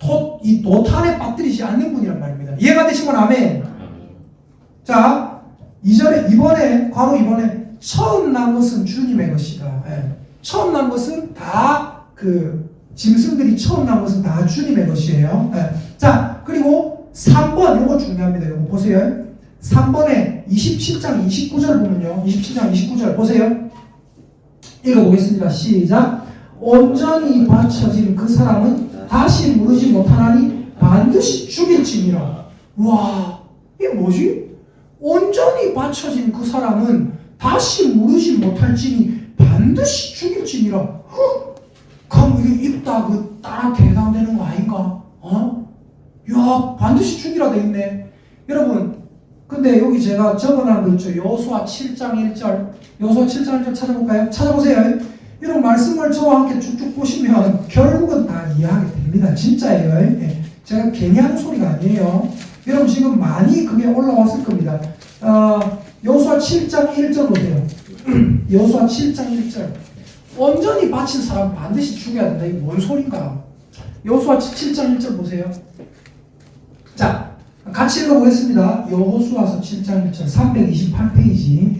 이 도탄에 빠뜨리지 않는 분이란 말입니다. 이해가 되시면 아멘. 자, 2절에 이번에 처음 난 것은 주님의 것이다. 처음 난 것은 다 그 짐승들이 처음 난 것은 다 주님의 것이에요. 자, 그리고 3번 이거 중요합니다. 이거 보세요. 3번에 27장 29절 보면요. 27장 29절 보세요. 읽어보겠습니다. 시작. 온전히 바쳐진 그 사람은 다시 무르지 못하나니 반드시 죽일지니라. 와, 이게 뭐지? 온전히 바쳐진 그 사람은 다시 무르지 못할지니 반드시 죽일지니라. 그럼 이게 입다 그 딸한테 해당되는 거 아닌가? 야, 반드시 죽이라 돼 있네. 여러분, 근데 여기 제가 적어놓은 거 있죠. 여호수아 7장 1절. 여호수아 7장 1절 찾아볼까요? 찾아보세요. 이런 말씀을 저와 함께 쭉쭉 보시면 결국은 다 이해하게 됩니다. 진짜예요. 제가 괜히 하는 소리가 아니에요. 여러분 지금 많이 그게 올라왔을 겁니다. 여호수아 7장 1절 보세요. 여호수아 7장 1절. 온전히 바친 사람 반드시 죽여야 된다. 이게 뭔 소린가? 여호수아 7장 1절 보세요. 자, 같이 읽어보겠습니다. 여호수아서 7장 1절 328페이지.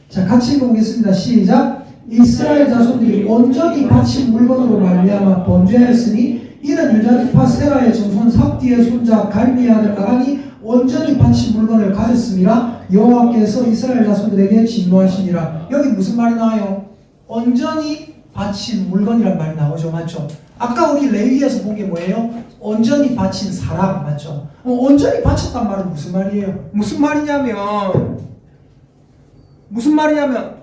자, 같이 읽어보겠습니다. 시작. 이스라엘 자손들이 온전히 바친 물건으로 말미암아 범죄하였으니 이는 유다지파 세라의 정손 삽디의 손자 갈미의 아들 나간이 온전히 바친 물건을 가졌습니다. 여호와께서 이스라엘 자손들에게 진노하시니라. 여기 무슨 말이 나와요? 온전히 바친 물건이란 말이 나오죠. 맞죠? 아까 우리 레위기에서 본 게 뭐예요? 온전히 바친 사람. 맞죠? 온전히 바쳤단 말은 무슨 말이에요? 무슨 말이냐면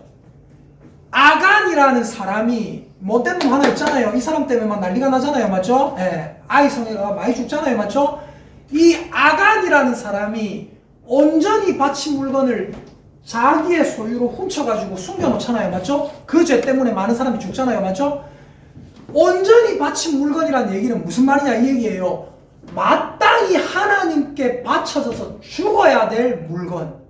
아간이라는 사람이 못된 놈 하나 있잖아요. 이 사람 때문에 막 난리가 나잖아요. 맞죠? 예. 아이 성애가 많이 죽잖아요. 맞죠? 이 아간이라는 사람이 온전히 바친 물건을 자기의 소유로 훔쳐가지고 숨겨놓잖아요. 맞죠? 그 죄 때문에 많은 사람이 죽잖아요. 맞죠? 온전히 바친 물건이라는 얘기는 무슨 말이냐 이 얘기예요. 마땅히 하나님께 바쳐져서 죽어야 될 물건.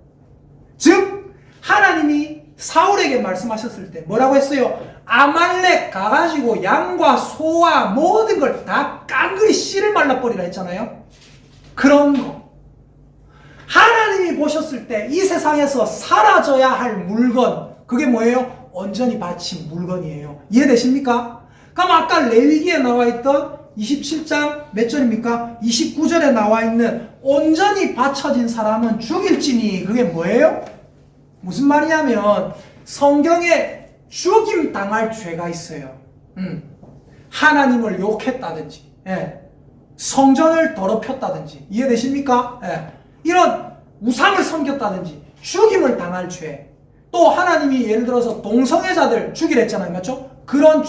즉 하나님이 사울에게 말씀하셨을 때 뭐라고 했어요? 아말렉 가가지고 양과 소와 모든 걸 다 깡그리 씨를 말라버리라 했잖아요. 그런 거. 하나님이 보셨을 때 이 세상에서 사라져야 할 물건, 그게 뭐예요? 온전히 바친 물건이에요. 이해되십니까? 그럼 아까 레위기에 나와 있던 27장 몇 절입니까? 29절에 나와 있는 온전히 바쳐진 사람은 죽일지니, 그게 뭐예요? 무슨 말이냐면 성경에 죽임 당할 죄가 있어요. 하나님을 욕했다든지, 성전을 더럽혔다든지, 이해되십니까? 이런 우상을 섬겼다든지 죽임을 당할 죄, 또 하나님이 예를 들어서 동성애자들 죽이랬잖아요. 맞죠? 그런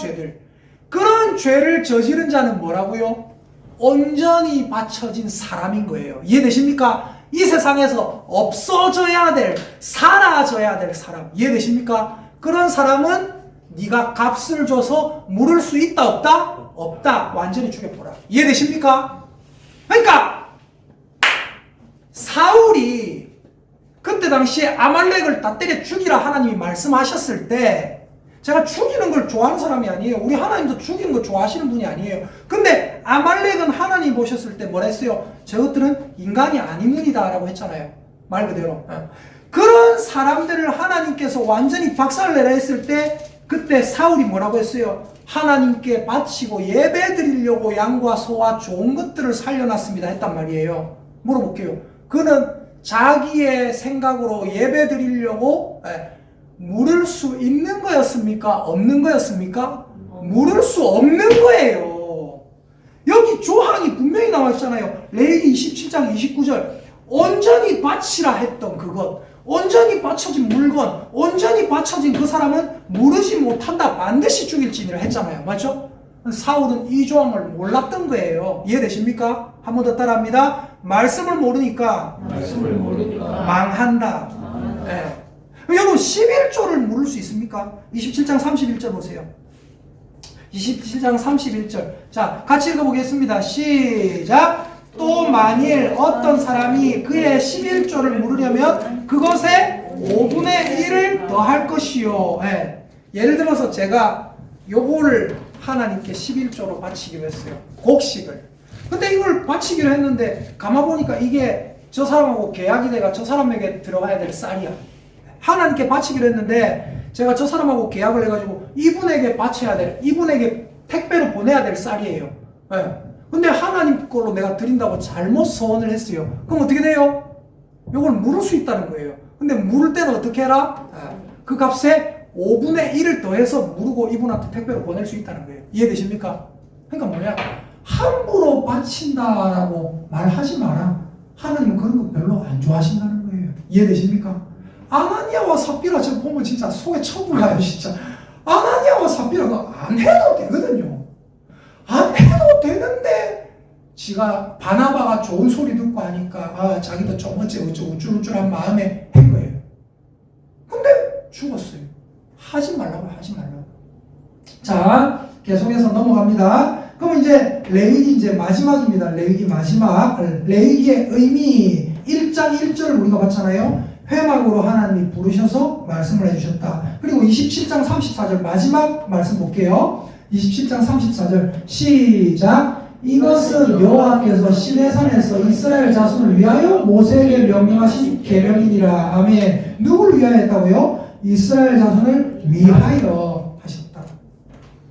죄를 저지른 자는 뭐라고요? 온전히 바쳐진 사람인 거예요. 이해되십니까? 이 세상에서 없어져야 될, 사라져야 될 사람. 이해되십니까? 그런 사람은 네가 값을 줘서 물을 수 있다 없다? 없다. 완전히 죽여보라. 이해되십니까? 그러니까 사울이 그때 당시에 아말렉을 다 때려 죽이라 하나님이 말씀하셨을 때, 제가 죽이는 걸 좋아하는 사람이 아니에요. 우리 하나님도 죽이는 거 좋아하시는 분이 아니에요. 근데 아말렉은 하나님이 보셨을 때 뭐라 했어요? 저것들은 인간이 아니문이다 라고 했잖아요. 말 그대로. 그런 사람들을 하나님께서 완전히 박살내라 했을 때, 그때 사울이 뭐라고 했어요? 하나님께 바치고 예배 드리려고 양과 소와 좋은 것들을 살려놨습니다 했단 말이에요. 물어볼게요. 그는 자기의 생각으로 예배 드리려고 물을 수 있는 거였습니까? 없는 거였습니까? 물을 수 없는 거예요. 여기 조항이 분명히 나와 있잖아요. 레위기 27장 29절. 온전히 바치라 했던 그것, 온전히 바쳐진 물건, 온전히 바쳐진 그 사람은 무르지 못한다, 반드시 죽일지니라 했잖아요. 맞죠? 사울은 이 조항을 몰랐던 거예요. 이해되십니까? 한 번 더 따라합니다. 말씀을 모르니까 망한다. 여러분 11조를 물을 수 있습니까? 27장 31절 보세요. 27장 31절. 자, 같이 읽어보겠습니다. 시작. 또 만일 어떤 사람이 그의 11조를 물으려면 그것에 5분의 1을 더할 것이요. 예를 들어서 제가 요거를 하나님께 11조로 바치기로 했어요. 곡식을. 근데 이걸 바치기로 했는데 가만보니까 이게 저 사람하고 계약이 돼가 저 사람에게 들어가야 될 쌀이야. 하나님께 바치기로 했는데 제가 저 사람하고 계약을 해가지고 이분에게 바쳐야 될, 이분에게 택배로 보내야 될 쌀이에요. 근데 하나님 걸로 내가 드린다고 잘못 서원을 했어요. 그럼 어떻게 돼요? 이걸 물을 수 있다는 거예요. 근데 물을 때는 어떻게 해라? 그 값에 5분의 1을 더해서 무르고 이분한테 택배로 보낼 수 있다는 거예요. 이해되십니까? 그러니까 뭐냐? 함부로 바친다라고 말하지 마라. 하나님은 그런 거 별로 안 좋아하신다는 거예요. 이해되십니까? 아나니아와 삽비라 지금 보면 진짜 속에 천불 가요. 진짜 아나니아와 삽비라가 안 해도 되거든요. 안 해도 되는데 지가 바나바가 좋은 소리 듣고 하니까 자기도 좀 어쩌고 우쭐우쭐한 마음에 한 거예요. 근데 죽었어요. 하지 말라고. 자, 계속해서 넘어갑니다. 그럼 이제 레위기 이제 마지막입니다. 레위기 마지막. 레위기의 의미 1장 1절을 우리가 봤잖아요. 회막으로 하나님이 부르셔서 말씀을 해주셨다. 그리고 27장 34절 마지막 말씀 볼게요. 27장 34절 시작. 이것은 여호와께서 시내산에서 이스라엘 자손을 위하여 모세에게 명령하신 계명이니라. 아멘. 누구를 위하여 했다고요? 이스라엘 자손을 위하여 하셨다.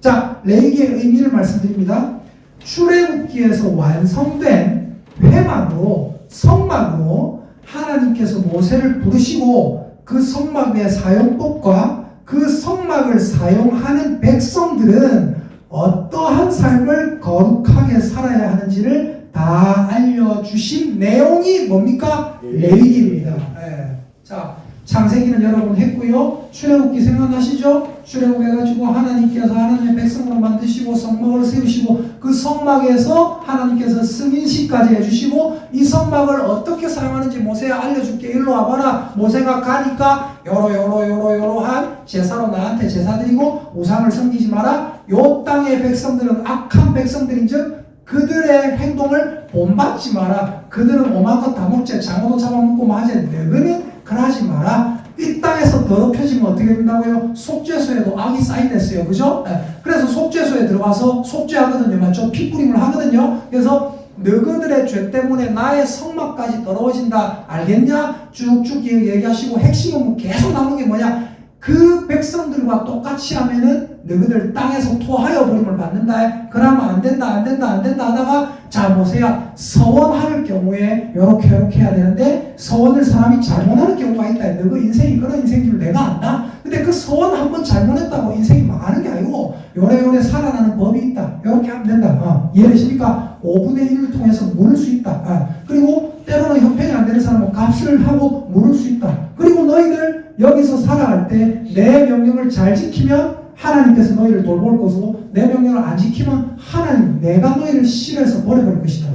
자, 레위기의 의미를 말씀드립니다. 출애굽기에서 완성된 회막으로, 성막으로 하나님께서 모세를 부르시고 그 성막의 사용법과 그 성막을 사용하는 백성들은 어떠한 삶을 거룩하게 살아야 하는지를 다 알려주신 내용이 뭡니까? 레위기입니다. 예. 자, 창세기는 여러분 했고요. 출애굽기 생각나시죠? 출애굽해가지고 하나님께서 하나님의 백성으로 만드시고 성막을 세우시고 그 성막에서 하나님께서 승인식까지 해주시고 이 성막을 어떻게 사용하는지 모세야 알려줄게. 일로 와봐라. 모세가 가니까 요러한 제사로 나한테 제사 드리고 우상을 섬기지 마라. 요 땅의 백성들은 악한 백성들인즉 그들의 행동을 본받지 마라. 그들은 오만 것 다 먹지, 장어도 잡아먹고 뭐 하지. 너희는 그러지 마라. 이 땅에서 더럽혀지면 어떻게 된다고요? 속죄소에도 악이 쌓이냈어요. 그죠? 그래서 속죄소에 들어가서 속죄하거든요. 맞죠? 피 뿌림을 하거든요. 그래서 너희들의 죄 때문에 나의 성막까지 더러워진다. 알겠냐? 쭉쭉 얘기하시고 핵심은 뭐 계속 나오는 게 뭐냐? 그 백성들과 똑같이 하면은 너희들 땅에서 토하여 버림을 받는다. 그러면 안 된다 하다가 자 모세야 서원할 경우에 요렇게 해야 되는데 서원을 사람이 잘못하는 경우가 있다. 너희 인생이 그런 인생인 줄 내가 안다. 근데 그 서원 한번 잘못했다고 인생이 망하는 게 아니고 요래 살아나는 법이 있다. 요렇게 하면 된다. 이해되십니까? 5분의 1을 통해서 물을 수 있다. 그리고 때로는 형편이 안 되는 사람은 값을 하고 물을 수 있다. 그리고 너희들 여기서 살아갈 때 내 명령을 잘 지키면 하나님께서 너희를 돌볼 것이고 내 명령을 안 지키면 하나님 내가 너희를 싫어해서 버려버릴 것이다.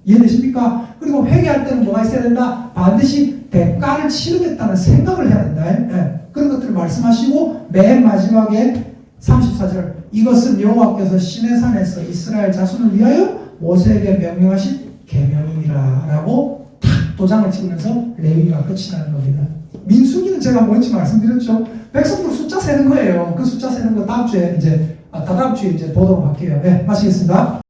이해되십니까? 그리고 회개할 때는 뭐가 있어야 된다? 반드시 대가를 치르겠다는 생각을 해야 된다. 그런 것들을 말씀하시고 맨 마지막에 34절 이것은 여호와께서 시내산에서 이스라엘 자손을 위하여 모세에게 명령하신 계명이니라 라고 탁 도장을 찍으면서 레위기가 끝이 나는 겁니다. 민수기는 제가 뭔지 말씀드렸죠. 백성들 숫자 세는 거예요. 그 숫자 세는 거 다음 주에 이제 보도록 할게요. 네, 마치겠습니다.